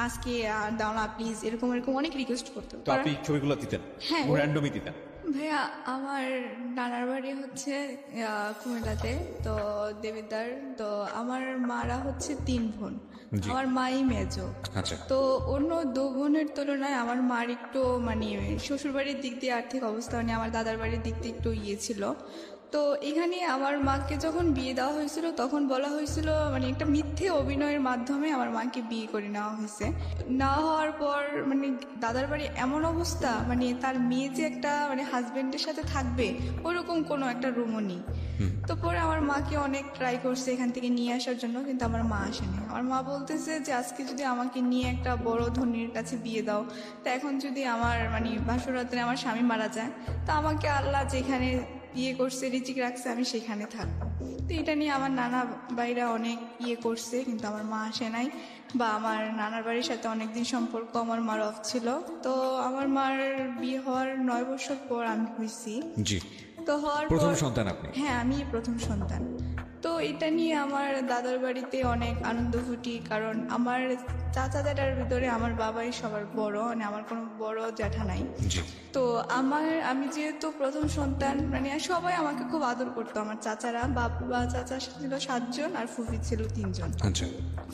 আজকে দাও না প্লিজ, এরকম এরকম অনেক রিকোয়েস্ট করতো। তো আপনি ছবিগুলো দিতেন? হ্যাঁ, র্যান্ডমই দিতেন? ভাইয়া আমার নানার বাড়ি হচ্ছে কুমিল্লাতে, তো দেবিদ্বার। তো আমার মারা হচ্ছে 3 বোন, আমার মাই মেজো। আচ্ছা। তো অন্য 2 বোনের তুলনায় আমার মার একটু মানে শ্বশুর বাড়ির দিক দিয়ে আর্থিক অবস্থা মানে আমার দাদার বাড়ির দিক দিয়ে একটু ছিল। তো এখানে আমার মাকে যখন বিয়ে দেওয়া হয়েছিল তখন বলা হয়েছিল মানে একটা মিথ্যে অভিনয়ের মাধ্যমে আমার মাকে বিয়ে করে নেওয়া হয়েছে। নেওয়া হওয়ার পর মানে দাদার বাড়ি এমন অবস্থা মানে তার মেয়ে যে একটা মানে হাজবেন্ডের সাথে থাকবে ওরকম কোনো একটা রুমও নেই। তো পরে আমার মাকে অনেক ট্রাই করছে এখান থেকে নিয়ে আসার জন্য, কিন্তু আমার মা আসেনি। আমার মা বলতেছে যে আজকে যদি আমাকে নিয়ে একটা বড় ধনীর কাছে বিয়ে দাও, তা এখন যদি আমার মানে বাসরাতে আমার স্বামী মারা যায়, তা আমাকে আল্লাহ যেখানে বিয়ে করছে রিজিক রাখছে আমি সেখানে থাকবো। তো এটা নিয়ে আমার নানা ভাইরা অনেক করছে, কিন্তু আমার মা আসে নাই। বা আমার নানার বাড়ির সাথে অনেকদিন সম্পর্ক আমার মার অফ ছিল। তো আমার মার বিয়ে হওয়ার 9 বছর পর আমি হয়েছি। জি। তো হওয়ার প্রথম সন্তান আপনি? হ্যাঁ, আমি প্রথম সন্তান। তো এটা নিয়ে আমার দাদার বাড়িতে অনেক আনন্দ ফুটি, কারণ আমার চাচা জ্যাঠার ভিতরে আমার বাবাই সবার বড়, মানে আমার কোনো বড় জ্যাঠা নাই। তো আমি যেহেতু প্রথম সন্তান মানে সবাই আমাকে খুব আদর করতো। আমার চাচারা, বাবা চাচা ছিল 7 জন আর ফুফি ছিল 3 জন। আচ্ছা।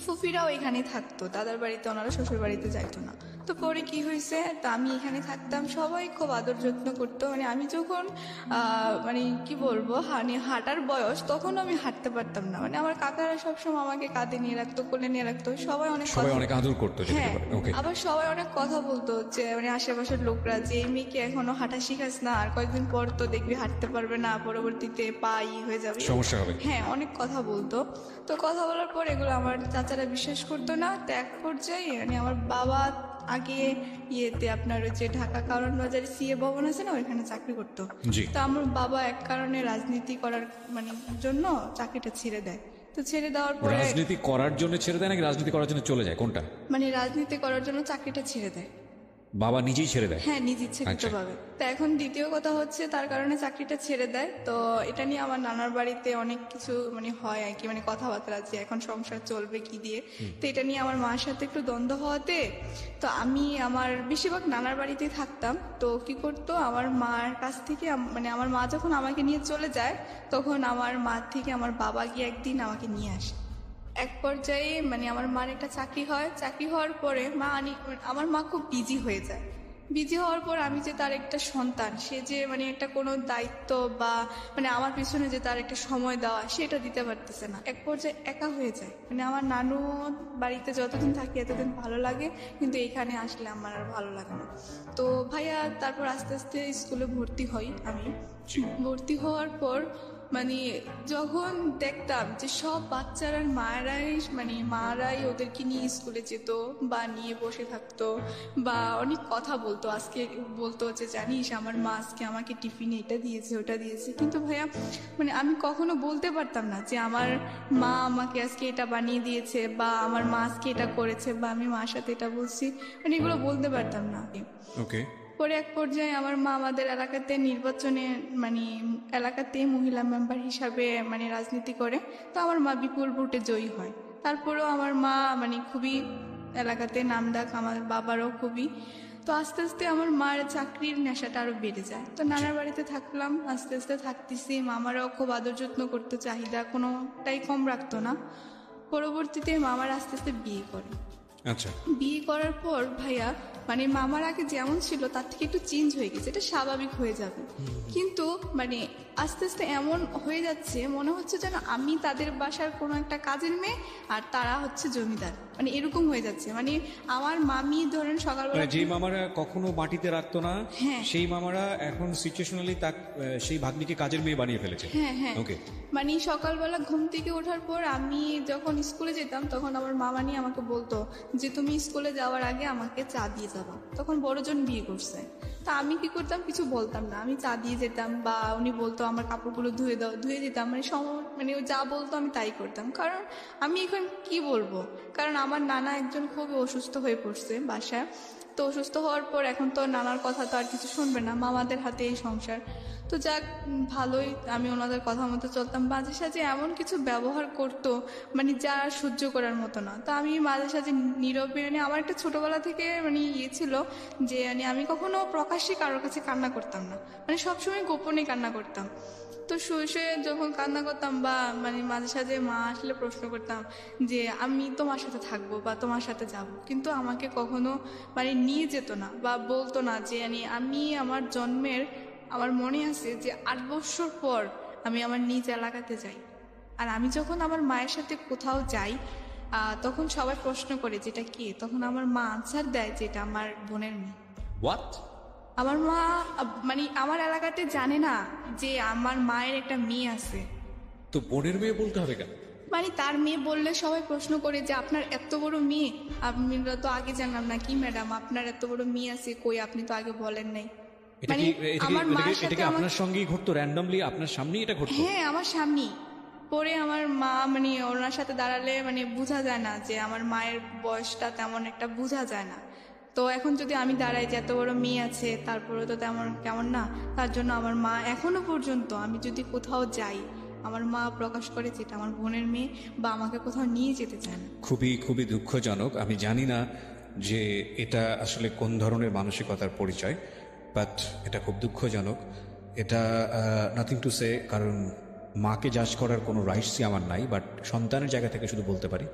ফুফিরাও এখানে থাকতো দাদার বাড়িতে, ওনারা শ্বশুর বাড়িতে যাইতো না। তো পরে কি হয়েছে, তা আমি এখানে থাকতাম, সবাই খুব আদর যত্ন করতো। মানে আমি যখন মানে কি বলবো মানে হাঁটার বয়স, তখন আমি হাঁটতে পারতাম না। মানে আমার কাকারা সবসময় আমাকে কাঁধে নিয়ে রাখতো, কোলে নিয়ে রাখতো, সবাই অনেক আদর করতো। হ্যাঁ, আবার সবাই অনেক কথা বলতো যে মানে আশেপাশের লোকরা যে এই মেয়েকে এখনো হাঁটা শিখাস না, আর কয়েকদিন পর তো দেখবি হাঁটতে পারবে না, পরবর্তীতে পা হয়ে যাবে, সমস্যা হবে। হ্যাঁ, অনেক কথা বলতো। তো কথা বলার পর এগুলো আমার চাচারা বিশ্বাস করতো না। তো এক পর্যায়ে মানে আমার বাবা আগে আপনার ওই যে ঢাকা কারণ বাজারে সিএ ভবন আছে না, ওইখানে চাকরি করতো। তো আমার বাবা এক কারণে রাজনীতি করার মানে জন্য চাকরিটা ছেড়ে দেয়। তো ছেড়ে দেওয়ার পরে রাজনীতি করার জন্য ছেড়ে দেয় নাকি রাজনীতি করার জন্য চলে যায়, কোনটা? মানে রাজনীতি করার জন্য চাকরিটা ছেড়ে দেয়। বাবা নিজেই ছেড়ে দেয়? হ্যাঁ, নিজ ইচ্ছাকৃতভাবে। তো এখন দ্বিতীয় কথা হচ্ছে তার কারণে চাকরিটা ছেড়ে দেয়। তো এটা নিয়ে আমার নানার বাড়িতে অনেক কিছু মানে হয় আর কি, মানে কথাবার্তা আছে এখন সংসার চলবে কি দিয়ে। তো এটা নিয়ে আমার মার সাথে একটু দ্বন্দ্ব হওয়াতে তো আমি আমার বেশিরভাগ নানার বাড়িতেই থাকতাম। তো কি করতো, আমার মার কাছ থেকে মানে আমার মা যখন আমাকে নিয়ে চলে যায় তখন আমার মা থেকে আমার বাবা গিয়ে একদিন আমাকে নিয়ে আসে। এক পর্যায়ে মানে আমার মার একটা চাকরি হয়, চাকরি হওয়ার পরে আমার মা খুব বিজি হয়ে যায়। বিজি হওয়ার পর আমি যে তার একটা সন্তান, সে যে মানে একটা কোনো দায়িত্ব বা মানে আমার পিছনে যে তার একটা সময় দেওয়া সেটা দিতে পারতেছে না। এক পর্যায়ে একা হয়ে যায়। মানে আমার নানু বাড়িতে যতদিন থাকি এতদিন ভালো লাগে, কিন্তু এখানে আসলে আমার আর ভালো লাগে না। তো ভাইয়া তারপর আস্তে আস্তে স্কুলে ভর্তি হই। আমি ভর্তি হওয়ার পর মানে যখন দেখতাম যে সব বাচ্চারা মারাই ওদেরকে নিয়ে স্কুলে যেত বা নিয়ে বসে থাকতো বা অনেক কথা বলতো। আজকে বলতো যে জানিস আমার মা আজকে আমাকে টিফিনে এটা দিয়েছে ওটা দিয়েছে, কিন্তু ভাইয়া মানে আমি কখনো বলতে পারতাম না যে আমার মা আমাকে আজকে এটা বানিয়ে দিয়েছে বা আমার মা আজকে এটা করেছে বা আমি মার সাথে এটা বলছি, মানে এগুলো বলতে পারতাম না। ওকে। পরে এক পর্যায়ে আমার মা আমাদের এলাকাতে নির্বাচনে মানে এলাকাতে মহিলা মেম্বার হিসাবে মানে রাজনীতি করে। তো আমার মা বিপুল ভোটে জয়ী হয়। তারপরেও আমার মা মানে খুবই এলাকাতে নামডাক, আমার বাবারও খুবই। তো আস্তে আস্তে আমার মার চাকরির নেশাটা আরো বেড়ে যায়। তো নানার বাড়িতে থাকলাম, আস্তে আস্তে থাকতেছি, মামারাও খুব আদর যত্ন করতে, চাহিদা কোনোটাই কম রাখতো না। পরবর্তীতে মামার আস্তে আস্তে বিয়ে করে। আচ্ছা। বিয়ে করার পর ভাইয়া মানে মামার আগে যেমন ছিল তার থেকে একটু চেঞ্জ হয়ে গেছে, এটা স্বাভাবিক হয়ে যাবে, কিন্তু মানে আস্তে আস্তে এমন হয়ে যাচ্ছে মনে হচ্ছে যেন আমি তাদের বাসার কোনো একটা কাজের মেয়ে আর তারা হচ্ছে জমিদার, মানে এরকম হয়ে যাচ্ছে। মানে আমার মামি ধরেন সকালবেলা যে মামারা কখনো মাটিতে রাখতো না, সেই মামারা এখন সিচুয়েশনালি সেই ভাগ্নিকে কাজের মেয়ে বানিয়ে ফেলেছে। হ্যাঁ হ্যাঁ, ওকে। মানে সকালবেলা ঘুম থেকে ওঠার পর আমি যখন স্কুলে যেতাম তখন আমার মামা নিয়ে আমাকে বলতো যে তুমি স্কুলে যাওয়ার আগে আমাকে চা দিয়ে যাবা। তখন বড়জন বিয়ে করছে, তা আমি কি করতাম, কিছু বলতাম না, আমি চা দিয়ে যেতাম বা উনি বলতো আমার কাপড়গুলো ধুয়ে দাও, ধুয়ে দিতাম। মানে ও যা বলতো আমি তাই করতাম, কারণ আমি এখন কি বলবো, কারণ আমার নানা একজন খুবই অসুস্থ হয়ে পড়ছে বাসায়। তো অসুস্থ হওয়ার পর এখন তো নানার কথা তো আর কিছু শুনবে না, মামাদের হাতে এই সংসার। তো যাক, ভালোই, আমি ওনাদের কথা মতো চলতাম। মাঝে সাঝে এমন কিছু ব্যবহার করতো মানে যা আর সহ্য করার মতো না। তো আমি মাঝে সাঝে নীরবে, মানে আমার একটা ছোটবেলা থেকে মানে ইয়ে ছিল যে মানে আমি কখনো প্রকাশ্যে কারোর কাছে কান্না করতাম না, মানে সবসময় গোপনে কান্না করতাম। তো শুয়ে শুয়ে যখন কান্না করতাম বা মানে মাঝে সাঝে মা আসলে প্রশ্ন করতাম যে আমি তোমার সাথে থাকবো বা তোমার সাথে যাব, কিন্তু আমাকে কখনো মানে নিয়ে যেত না বা বলতো না যে আমি আমার জন্মের, আমার মনে আছে যে 8 বছর পর আমি আমার নিজ এলাকাতে যাই। আর আমি যখন আমার মায়ের সাথে কোথাও যাই তখন সবাই প্রশ্ন করে যেটা কি, তখন আমার মা আনসার দেয় যে এটা আমার বোনের মেয়ে। হোয়াট? আমার মা মানে আমার এলাকাতে জানে না যে আমার মায়ের একটা মেয়ে আছে। তো বোনের মেয়ে বলতে হবে কেন? মানে তার মেয়ে বললে সবাই প্রশ্ন করে যে আপনার এত বড় মেয়ে, আমরা তো আগে জানলাম না। কি ম্যাডাম, আপনার এত বড় মেয়ে আছে, কই আপনি তো আগে বলেন নাই। এটা কি এটা কি আপনার সঙ্গেই ঘটতো? র্যান্ডমলি আপনার সামনেই এটা ঘটতো? হ্যাঁ, আমার সামনেই। পরে আমার মা মানে ওনার সাথে দাঁড়ালে মানে বোঝা যায় না যে আমার মায়ের বয়সটা তেমন একটা বোঝা যায় না। তো এখন যদি আমি দাঁড়াই যে এত বড় মেয়ে আছে, তারপরে তো তেমন কেমন না। তার জন্য আমার মা এখনো পর্যন্ত আমি যদি কোথাও যাই, আমার মা প্রকাশ করে যেটা আমার বোনের মেয়ে, বা আমাকে কোথাও নিয়ে যেতে চায় না। খুবই খুবই দুঃখজনক। আমি জানি না যে এটা আসলে কোন ধরনের মানসিকতার পরিচয়, বাট এটা খুব দুঃখজনক। এটা নাথিং টু সে, কারণ মাকে জাজ করার কোনো রাইটসই আমার নাই, বাট সন্তানের জায়গা থেকে শুধু বলতে পারি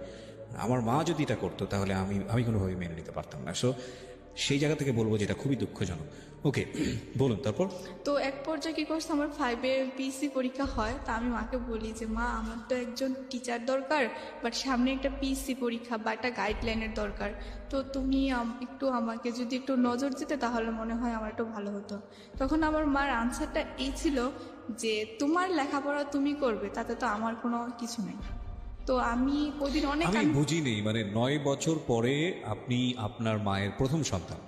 আমার মা যদি এটা করতো তাহলে আমি কোনোভাবেই মেনে নিতে পারতাম না। সো সেই জায়গা থেকে বলবো যে এটা খুবই দুঃখজনক। ওকে, বলুন তারপর। তো এক পর্যায়ে কি করছে, আমার 5-এ পিএসসি পরীক্ষা হয়। তা আমি মাকে বলি যে মা, আমার তো একজন টিচার দরকার, বাট সামনে একটা পিএসসি পরীক্ষা বা একটা গাইডলাইনের দরকার। তো তুমি একটু আমাকে যদি একটু নজর দিতে তাহলে মনে হয় আমার একটু ভালো হতো। তখন আমার মার আনসারটা এই ছিল যে তোমার লেখাপড়া তুমি করবে, তাতে তো আমার কোনো কিছু নেই। তো আমি ওদিন অনেক আমি বুঝিনি, মানে 9 বছর পরে আপনি আপনার মায়ের প্রথম সন্তান,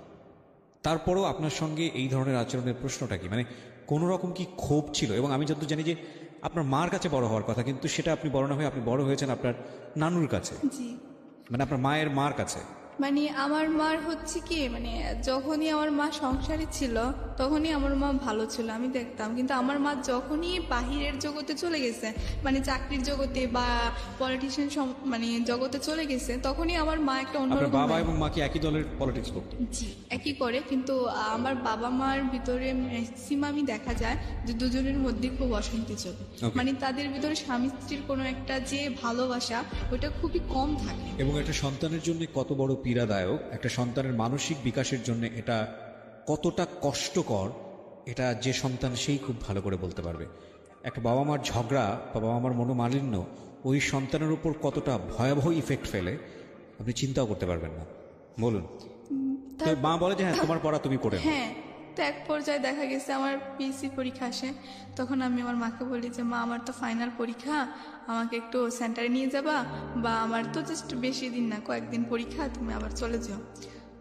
তারপরেও আপনার সঙ্গে এই ধরনের আচরণের প্রশ্নটা কি? মানে কোনো রকম কি ক্ষোভ ছিল? এবং আমি যত জানি যে আপনার মার কাছে বড় হওয়ার কথা, কিন্তু সেটা আপনি বড় না হয়ে আপনি বড় হয়েছেন আপনার নানুর কাছে, জি, মানে আপনার মায়ের মার কাছে। মানে আমার মার হচ্ছে কি, মানে যখনই আমার মা সংসারে ছিল তখনই আমার মা ভালো ছিল, আমি দেখতাম। কিন্তু আমার মা যখনই বাহিরের জগতে চলে গেছে, মানে চাকরির জগতে বা পলিটিশিয়ান মানে জগতে চলে গেছে, তখনই আমার মা একটা আপনার অন্যরকম বাবা এবং মা কি একই দলের পলিটিক্স করতো? জি, একই করে। কিন্তু আমার বাবা মার ভিতরে ম্যাক্সিমামই দেখা যায় যে দুজনের মধ্যে খুব অশান্তি চলে। Okay. মানে তাদের ভিতরে স্বামী স্ত্রীর কোনো একটা যে ভালোবাসা, ওটা খুবই কম থাকে। এবং একটা সন্তানের জন্য কত বড় পীড়াদায়ক, একটা সন্তানের মানসিক বিকাশের জন্য এটা কতটা কষ্টকর, এটা যে সন্তান সেই খুব ভালো করে বলতে পারবে। একটা বাবা মার ঝগড়া বা বাবা মার মনোমালিন্য ওই সন্তানের উপর কতটা ভয়াবহ ইফেক্ট ফেলে আপনি চিন্তাও করতে পারবেন না। বলুন। তো মা বলে যে হ্যাঁ, তোমার পড়া তুমি করে নাও। হ্যাঁ, তো এক পর্যায়ে দেখা গেছে আমার পিএসসি পরীক্ষা আসে। তখন আমি আমার মাকে বলি যে মা, আমার তো ফাইনাল পরীক্ষা, আমাকে একটু সেন্টারে নিয়ে যাবা, বা আমার তো জাস্ট বেশি দিন না, কয়েকদিন পরীক্ষা, তুমি আবার চলে যাও।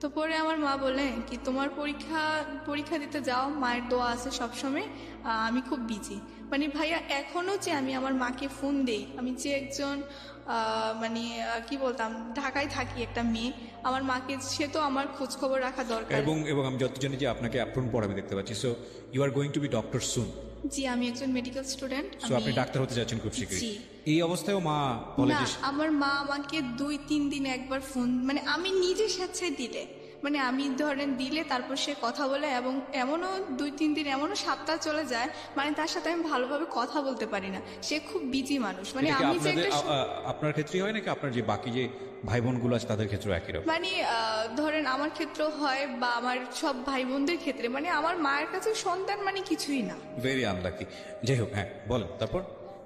তো পরে আমার মা বলে কি, তোমার পরীক্ষা দিতে যাও, মায়ের দোয়া আছে সবসময়, আমি খুব বিজি। মানে ভাইয়া, এখনো যে আমি আমার মাকে ফোন দেই, আমি যে একজন মানে কি বলতাম, ঢাকায় থাকি একটা মেয়ে, আমার মাকে সে তো আমার খোঁজ খবর রাখা দরকার। এবং আমি যত জানি যে আপনাকে অ্যাপ্রন পড়া আমি দেখতে পাচ্ছি। So you are going to be doctor soon. জি, আমি একজন মেডিকেল স্টুডেন্ট। সো আপনি ডাক্তার হতে যাচ্ছেন খুব শীঘ্রই। জি। এই অবস্থায়ও মা বলে না, যে আমার মা আমাকে 2-3 দিন একবার ফোন, মানে আমি নিজে স্বেচ্ছায় দিলে, মানে আমি ধরেন দিলে তারপর সে কথা বলে, এবং এমনও 2-3 দিন, এমনও সপ্তাহ চলে যায়, মানে তার সাথে আমি ভালোভাবে কথা বলতে পারি না, সে খুব বিজি মানুষ। মানে এটা কি আমি যে আপনার ক্ষেত্রেই হয় নাকি আপনার যে বাকি যে ভাই বোনগুলো আছে তাদের ক্ষেত্রেও একই রকম? মানে ধরেন আমার ক্ষেত্রেও হয়, বা আমার সব ভাই বোনদের ক্ষেত্রে, মানে আমার মায়ের কাছে সন্তান মানে কিছুই না। Very unlucky. যাই হোক, হ্যাঁ বলেন তারপর।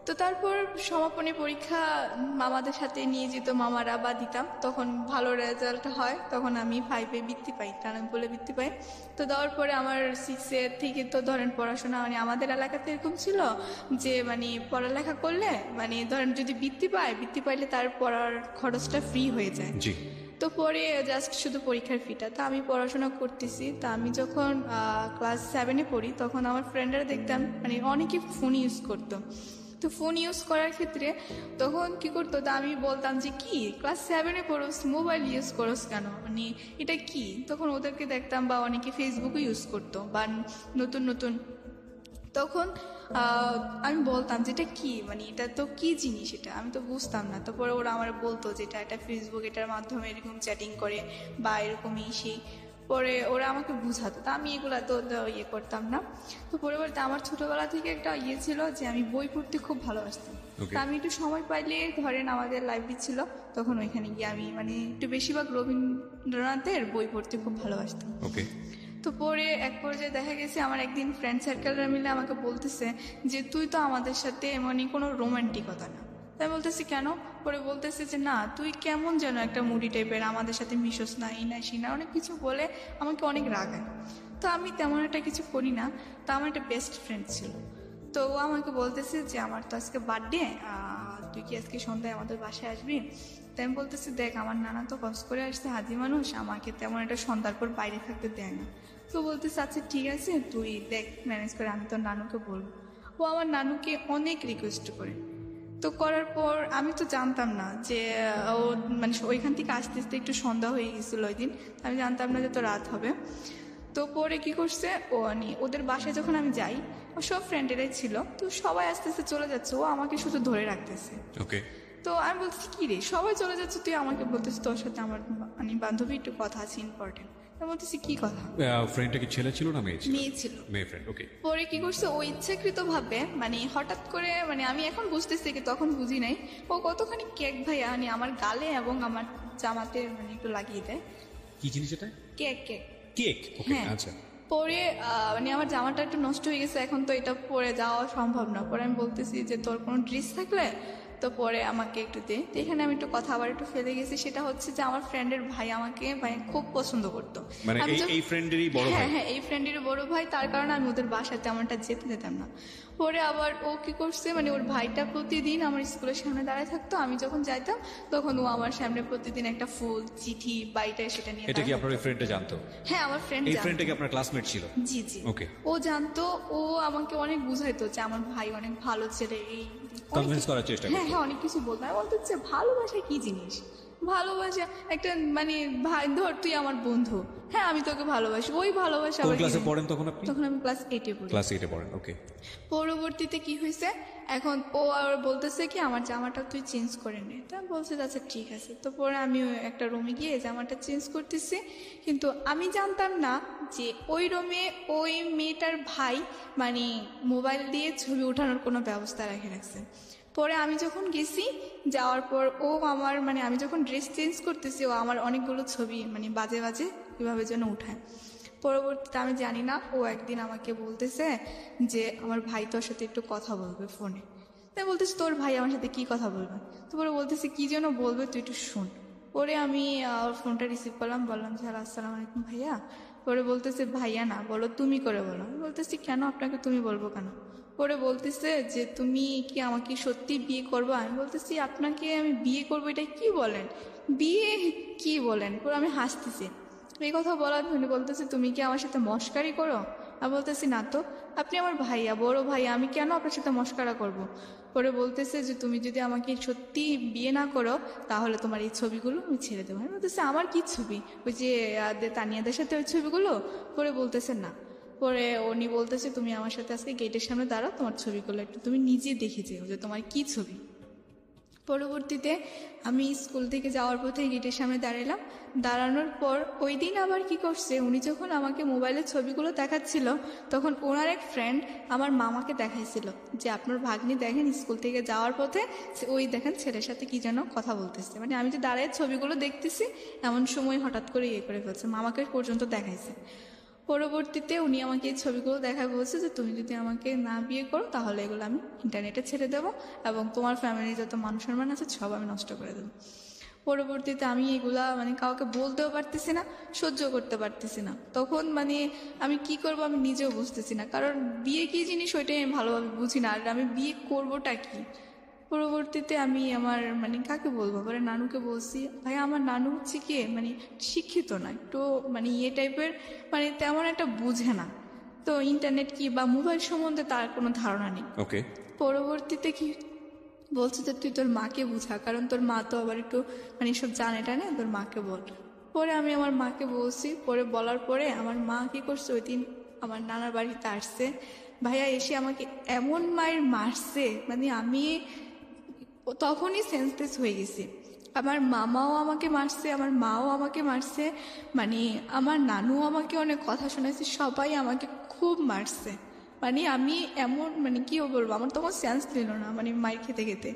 তো তারপর সমাপনী পরীক্ষা মামাদের সাথে নিয়ে যেত মামারা, বা দিতাম। তখন ভালো রেজাল্ট হয়, তখন আমি 5-এ বৃত্তি পাই, টানাগুলো বৃত্তি পাই। তো দেওয়ার পরে আমার 6 থেকে তো ধরেন পড়াশোনা, মানে আমাদের এলাকাতে এরকম ছিল যে মানে পড়ালেখা করলে, মানে ধরেন যদি বৃত্তি পাইলে তার পড়ার খরচটা ফ্রি হয়ে যায়। জি। তো পরে জাস্ট শুধু পরীক্ষার ফিটা। তা আমি পড়াশোনা করতেছি। তা আমি যখন ক্লাস 7-এ পড়ি, তখন আমার ফ্রেন্ডরা দেখতাম মানে অনেকেই ফোন ইউজ করতো। তো তো ফোন ইউজ করার ক্ষেত্রে তখন কি করতো, তা আমি বলতাম যে কি ক্লাস 7-এ পড়োস, মোবাইল ইউজ করোস কেন, মানে এটা কি। তখন ওদেরকে দেখতাম বা অনেকে ফেসবুকও ইউজ করতো বা নতুন নতুন, তখন আমি বলতাম যে এটা কি, মানে এটা তো কি জিনিস, এটা আমি তো বুঝতাম না। তারপরে ওরা আমার বলতো যে এটা ফেসবুক, এটার মাধ্যমে এরকম চ্যাটিং করে বা এরকম সেই। পরে ওরা আমাকে বুঝাতো, তা আমি এগুলা তো ইয়ে করতাম না। তো পরবর্তী আমার ছোটবেলা থেকে একটা ইয়ে ছিল যে আমি বই পড়তে খুব ভালোবাসতাম। তা আমি একটু সময় পাইলে, ধরেন আমাদের লাইব্রেরি ছিল, তখন ওইখানে গিয়ে আমি মানে একটু বেশিরভাগ রবীন্দ্রনাথের বই পড়তে খুব ভালোবাসতাম। তো পরে এক পর্যায়ে দেখা গেছে আমার একদিন ফ্রেন্ড সার্কেলরা মিলে আমাকে বলতেছে যে তুই তো আমাদের সাথে মানে কোনো রোমান্টিকতা না। তাই বলতেছি কেন? পরে বলতেছে যে না, তুই কেমন যেন একটা মুডি টাইপের, আমাদের সাথে মিশোস না, এই না সেই না, অনেক কিছু বলে আমাকে অনেক রাগায়। তো আমি তেমন একটা কিছু করি না। তো আমার একটা বেস্ট ফ্রেন্ড ছিল, তো ও আমাকে বলতেছে যে আমার তো আজকে বার্থডে, তুই কি আজকে সন্ধ্যায় আমাদের বাসায় আসবি? তাই আমি বলতেছি দেখ, আমার নানা তো কষ্ট করে আসছে, হাজি মানুষ, আমাকে তেমন একটা সন্ধ্যার পর বাইরে থাকতে দেয় না। তো বলতেছে আচ্ছা ঠিক আছে, তুই দেখ ম্যানেজ করে, আমি তোর নানুকে বলবো। ও আমার নানুকে অনেক রিকোয়েস্ট করে। তো করার পর আমি তো জানতাম না যে ও মানে ওইখান থেকে আস্তে আস্তে একটু সন্ধ্যা হয়ে গেছিল ওই দিন, আমি জানতাম না যে তো রাত হবে। তো পরে কি করছে, ও ওদের বাসায় যখন আমি যাই, ও সব ফ্রেন্ডেরাই ছিল, তো সবাই আস্তে আস্তে চলে যাচ্ছে, ও আমাকে শুধু ধরে রাখতেছে। তো আমি বলতেছি কি রে, সবাই চলে যাচ্ছে, তুই আমাকে বলতেছিস তোর সাথে আমার মানে বান্ধবী একটু কথা আছে ইম্পর্টেন্ট। আমি বলতেছি কি কথা? ফ্রেন্ডটা কি ছেলে ছিল না মেয়ে ছিল? মেয়ে ছিল। মেয়ে ফ্রেন্ড, ওকে। পরে কি করছে, ও ইচ্ছাকৃত ভাবে মানে হঠাৎ করে, মানে আমি এখন বুঝতেছি কি তখন বুঝি নাই, ও কতখানি কেক ভাইয়া মানে আমার গালে এবং আমার জামাতে মানে একটু লাগিয়ে দেয়। কি জিনিস এটা? কেক কেক কেক, ওকে, হ্যাঁ। আচ্ছা। পরে মানে আমার জামাটা একটু নষ্ট হয়ে গেছে, এখন তো এটা পরে যাওয়া সম্ভব না। পরে আমি বলতেছি যে তোর কোনো ড্রেস থাকলে তো পরে আমাকে একটু দে। তো এখানে আমি একটু কথা আবার একটু ফেলে গেছি, সেটা হচ্ছে যে আমার ফ্রেন্ডের ভাই আমাকে মানে খুব পছন্দ করতো। মানে এই ফ্রেন্ডেরই বড় ভাই? হ্যাঁ, এই ফ্রেন্ডেরই বড় ভাই, তার কারণে আমি ওদের বাসায় তেমনটা যেতে দিতাম না। পরে আবার ও কি করছে, মানে ওর ভাইটা প্রতিদিন আমার স্কুলের সামনে দাঁড়ায় থাকতো, আমি যখন যাইতাম তখন ও আমার সামনে প্রতিদিন একটা ফুল, চিঠি, বাইটা সেটা নিয়ে। এটা কি আপনার ওই ফ্রেন্ডটা জানতো? হ্যাঁ, আমার ফ্রেন্ড। এই ফ্রেন্ডটা কি আপনার ক্লাসমেট ছিল? জি জি, ওকে। ও জানতো, ও আমাকে অনেক বুঝাইতো যে আমার ভাই অনেক ভালো ছেলে, এই কনভিন্স করার চেষ্টা করতো। হ্যাঁ, অনেক কিছু বলতো। আমি বলতে চাই ভালোবাসা কি জিনিস, ভালোবাসা একটা মানে ভাই, ধর তুই আমার বন্ধু, হ্যাঁ আমি তোকে ভালোবাসি, ওই ভালোবাসা। কোন ক্লাসে পড়েন তখন আপনি? তখন আমি ক্লাস 8-এ পড়ি। ক্লাস 8-এ পড়েন, ওকে। পরবর্তীতে কি হয়েছে, এখন ও আর বলতেছে কি আমার জামাটা তুই চেঞ্জ করে নে। তা বলছে আচ্ছা ঠিক আছে। তো পরে আমি একটা রুমে গিয়ে জামাটা চেঞ্জ করতেছি, কিন্তু আমি জানতাম না যে ওই রুমে ওই মেয়েটার ভাই মানে মোবাইল দিয়ে ছবি ওঠানোর কোনো ব্যবস্থা রেখে রাখছে। পরে আমি যখন গেছি, যাওয়ার পর ও আমার মানে আমি যখন ড্রেস চেঞ্জ করতেছি, ও আমার অনেকগুলো ছবি মানে বাজে বাজে কীভাবে যেন উঠায়। পরবর্তীতে আমি জানি না, ও একদিন আমাকে বলতেছে যে আমার ভাই তোর সাথে একটু কথা বলবে ফোনে। তাই বলতেছে তোর ভাই আমার সাথে কি কথা বলবে? তো পরে বলতেছে কি যেন বলবে, তুই একটু শোন। পরে আমি ওর ফোনটা রিসিভ করলাম, বললাম যে হ্যালো আসসালামু আলাইকুম ভাইয়া। পরে বলতেছে ভাইয়া না, বলো তুমি করে বলো। বলতেছি কেন, আপনাকে তুমি বলবো কেন? পরে বলতেছে যে তুমি কি আমাকে সত্যি বিয়ে করবো? আমি বলতেছি আপনাকে আমি বিয়ে করবো, এটা কি বলেন, বিয়ে কি বলেন? পরে আমি হাসতেছি। এই কথা বলার উনি বলতেছে তুমি কি আমার সাথে মস্কারি করো? আমি বলতেছি না তো, আপনি আমার ভাইয়া, বড় ভাইয়া, আমি কেন আপনার সাথে মস্কারা করব? পরে বলতেছে যে তুমি যদি আমাকে সত্যি বিয়ে না করো তাহলে তোমার এই ছবিগুলো আমি ছেড়ে দেবো। আমি বলতেছে আমার কি ছবি, ওই যে তানিয়াদের সাথে ওই ছবিগুলো? পরে বলতেছে না। পরে উনি বলতেছে তুমি আমার সাথে আজকে গেটের সামনে দাঁড়াও, তোমার ছবিগুলো একটু তুমি নিজে দেখে যেও যে তোমার কি ছবি। পরবর্তীতে আমি স্কুল থেকে যাওয়ার পথে গেটের সামনে দাঁড়ালাম। দাঁড়ানোর পর ওই দিন আবার কি করছে, উনি যখন আমাকে মোবাইলের ছবিগুলো দেখাচ্ছিল তখন ওনার এক ফ্রেন্ড আমার মামাকে দেখাইছিল যে আপনার ভাগ্নি দেখেন স্কুল থেকে যাওয়ার পথে ওই দেখেন ছেলের সাথে কি যেন কথা বলতেছে। মানে আমি যে দাঁড়ায় ছবিগুলো দেখতেছি এমন সময় হঠাৎ করে ইয়ে করে ফেলছে, মামাকে পর্যন্ত দেখাইছে। পরবর্তীতে উনি আমাকে এই ছবিগুলো দেখায় বলছে যে তুমি যদি আমাকে না বিয়ে করো তাহলে এগুলো আমি ইন্টারনেটে ছেড়ে দেবো এবং তোমার ফ্যামিলির যত মান সম্মান আছে সব আমি নষ্ট করে দেবো। পরবর্তীতে আমি এগুলা মানে কাউকে বলতেও পারতেছি না, সহ্য করতে পারতেছি না। তখন মানে আমি কি করব আমি নিজেও বুঝতেছি না, কারণ বিয়ে কি জিনিস ওইটাই আমি ভালোভাবে বুঝি না, আর আমি বিয়ে করবোটা কি। পরবর্তীতে আমি আমার মানে কাকে বলবো, পরে নানুকে বলছি, ভাই আমার নানু হচ্ছে কি মানে শিক্ষিত না, একটু মানে ইয়ে টাইপের, মানে তেমন একটা বুঝে না, তো ইন্টারনেট কি বা মোবাইল সম্বন্ধে তার কোনো ধারণা নেই। ওকে। পরবর্তীতে কি বলছে যে তুই তোর মাকে বুঝা, কারণ তোর মা তো আবার একটু মানে সব জানে টানে, তোর মাকে বল। পরে আমি আমার মাকে বলছি, পরে বলার পরে আমার মা কি করছে, ওই দিন আমার নানার বাড়িতে আসছে, ভাইয়া এসে আমাকে এমন মায়ের মারছে, মানে আমি তখনই সেন্সলেস হয়ে গেছি। আমার মামাও আমাকে মারছে, আমার মাও আমাকে মারছে, মানে আমার নানুও আমাকে অনেক কথা শোনাইছে, সবাই আমাকে খুব মারছে। মানে আমি এমন মানে কি বলবো, আমার তখন সেন্স ছিল না মানে মার খেতে খেতে।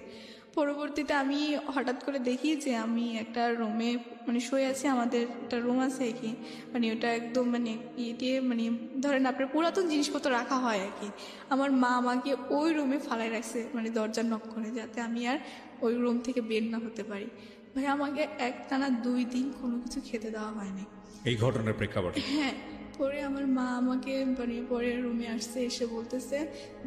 পরবর্তীতে আমি হঠাৎ করে দেখি যে আমি একটা রুমে মানে শুয়ে আছি, আমাদের একটা রুম আছে আর কি, মানে ওটা একদম মানে ইয়ে দিয়ে মানে ধরেন আপনার পুরাতন জিনিসপত্র রাখা হয় আর কি। আমার মা আমাকে ওই রুমে ফালাই রাখছে, মানে দরজা নক করে, যাতে আমি আর ওই রুম থেকে বের না হতে পারি। ভাই আমাকে একটানা 2 দিন কোনো কিছু খেতে দেওয়া হয়নি। এই ঘটনার প্রেক্ষাপটে হ্যাঁ, পরে আমার মা আমাকে মানে পরে রুমে আসছে, এসে বলতেছে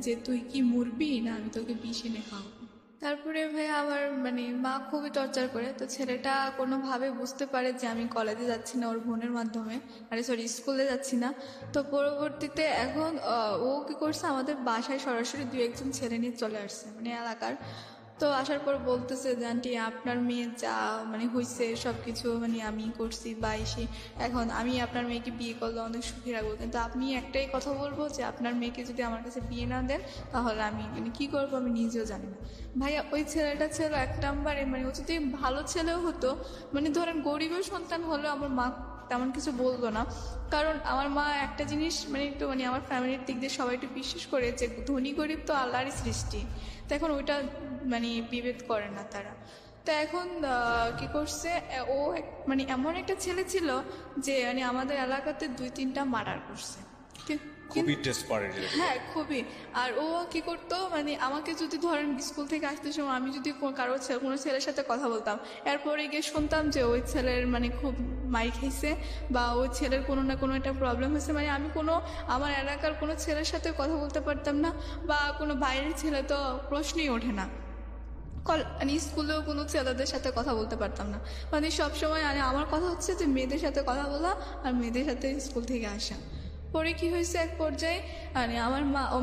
যে তুই কি মরবি না আমি তোকে বিষ এনে খাওয়াবো। তারপরে ভাই আমার মানে মা খুবই টর্চার করে, তো ছেলেটা কোনোভাবে বুঝতে পারে যে আমি কলেজে যাচ্ছি না ওর বোনের মাধ্যমে, আরে সরি স্কুলে যাচ্ছি না। তো পরবর্তীতে এখন ও কি করছে, আমাদের বাসায় সরাসরি 2-1 জন ছেলে নিয়ে চলে আসছে মানে এলাকার। তো আসার পর বলতেছে যে আন্টি আপনার মেয়ে যা মানে হয়েছে সব কিছু মানে আমি করছি বা এসে, এখন আমি আপনার মেয়েকে বিয়ে করলে অনেক সুখী রাখবো, কিন্তু আপনি একটাই কথা বলবো যে আপনার মেয়েকে যদি আমার কাছে বিয়ে না দেন তাহলে আমি মানে কী করবো আমি নিজেও জানি না। ভাইয়া ওই ছেলেটা ছিল 1 নম্বরে, মানে ও যদি ভালো ছেলেও হতো, মানে ধরেন গরিবের সন্তান হলেও আমার মা তেমন কিছু বলতো না, কারণ আমার মা একটা জিনিস মানে একটু মানে আমার ফ্যামিলির দিক দিয়ে সবাই একটু বিশ্বাস করে যে ধনী গরিব তো আল্লাহরই সৃষ্টি, তো এখন ওইটা মানে বিভেদ করে না তারা। তো এখন কি করছে, ও মানে এমন একটা ছেলে ছিল যে মানে আমাদের এলাকাতে 2-3টা মার্ডার করছে। খুবই ডেসপারেট। হ্যাঁ খুবই। আর ও কি করতো, মানে আমাকে যদি ধরেন স্কুল থেকে আসতে সময় আমি যদি কোনো ছেলের সাথে কথা বলতাম, এরপরে গিয়ে শুনতাম যে ওই ছেলের মানে খুব মার খাইছে বা ওই ছেলের কোনো না কোনো একটা প্রবলেম হয়েছে, মানে আমি আমার এলাকার কোনো ছেলের সাথে কথা বলতে পারতাম না, বা কোনো বাইরের ছেলে তো প্রশ্নই ওঠে না। মানে স্কুলেও কোনো ছেলেদের সাথে কথা বলতে পারতাম না, মানে সবসময় মানে আমার কথা হচ্ছে যে মেয়েদের সাথে কথা বলা আর মেয়েদের সাথে স্কুল থেকে আসা। পরে কি হয়েছে, এক পর্যায়ে মানে আমার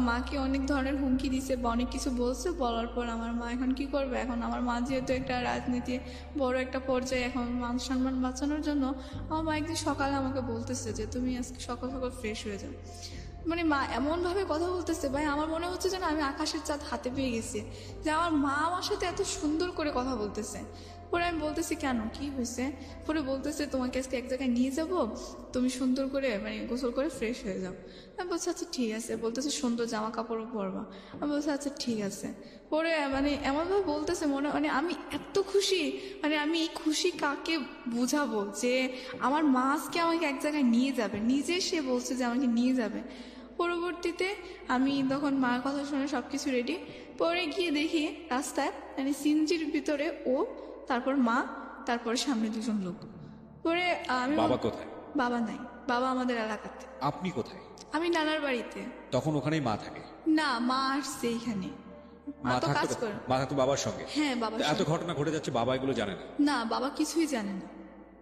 মাকে অনেক ধরনের হুমকি দিছে বা অনেক কিছু বলছে, বলার পর আমার মা এখন কি করবে, এখন আমার মা যেহেতু একটা রাজনীতি বড় একটা পর্যায়ে, এখন মান সম্মান বাঁচানোর জন্য আমার মা একদিন সকালে আমাকে বলতেছে যে তুমি আজকে সকাল সকাল ফ্রেশ হয়ে যাও। মানে মা এমনভাবে কথা বলতেছে ভাই, আমার মনে হচ্ছে যেন আমি আকাশের চাঁদ হাতে পেয়ে গেছি, যে আমার মা আমার সাথে এত সুন্দর করে কথা বলতেছে। পরে আমি বলতেছি কেন কি হয়েছে, পরে বলতেছে তোমাকে আজকে এক জায়গায় নিয়ে যাব, তুমি সুন্দর করে মানে গোসল করে ফ্রেশ হয়ে যাও। আমি বলছি আচ্ছা ঠিক আছে, বলতেছে সুন্দর জামা কাপড়ও পরবা। আমি বলছি আচ্ছা ঠিক আছে। পরে মানে এমনভাবে বলতেছে মনে মানে আমি এত খুশি, মানে আমি এই খুশি কাকে বুঝাবো, যে আমার মা আজকে আমাকে এক জায়গায় নিয়ে যাবে, নিজে সে বলছে যে আমাকে নিয়ে যাবে। পরবর্তীতে আমি তখন মার কথা শুনে সব কিছু রেডি, পরে গিয়ে দেখি রাস্তায় মানে সিনজির ভিতরে ও, তারপর মা, তারপর সামনে 2 জন লোক। পরে আমি বাবা কোথায়? বাবা নাই, বাবা আমাদের এলাকাতে। আপনি কোথায়? আমি নানার বাড়িতে। তখন ওখানেই মা থাকে? না, মা আসছে এখানে, মা মা তো কাজ থাকতো? করে। মা থাকতো বাবার সঙ্গে? হ্যাঁ বাবা। এত ঘটনা ঘটে যাচ্ছে, বাবা এগুলো জানে না? না, বাবা কিছুই জানে না,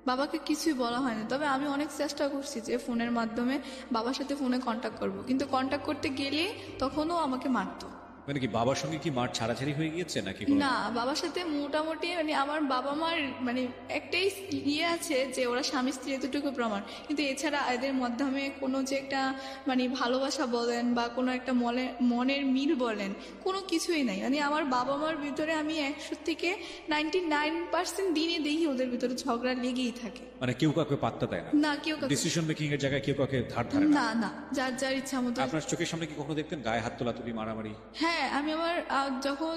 বাবাকে কিছুই বলা হয়নি। তবে আমি অনেক চেষ্টা করছি যে ফোনের মাধ্যমে বাবার সাথে ফোনে কন্ট্যাক্ট করব, কিন্তু কন্ট্যাক্ট করতে গেলে তখনও আমাকে মারতো। মানে কি বাবার সঙ্গে কি মার ছাড়াছাড়ি হয়ে গিয়েছে নাকি? না, বাবার সাথে মোটামুটি মানে আমার বাবা মার মানে একটাই ইয়ে আছে যে ওরা স্বামী স্ত্রী এতটুকু প্রমাণ, কিন্তু এছাড়া এদের মাধ্যমে কোনো যে একটা মানে ভালোবাসা বলেন বা কোনো একটা মনের মিল বলেন, কোনো কিছুই নাই। মানে আমার বাবা মার ভিতরে আমি 100 থেকে 99% দিনে দেখি ওদের ভিতরে ঝগড়া লেগেই থাকে। মানে কেউ কাউকে পাত্তা দেয় না? না, কেউ ডিসিশন মেকিং এর জায়গায় কেউ কাউকে ধার ধারে না? না না, যার যার ইচ্ছা মতো। আপনার চোখের সামনে কি কখনো দেখতেন গায়ে হাত তোলাতুলি, মারামারি? হ্যাঁ, আমি আমার যখন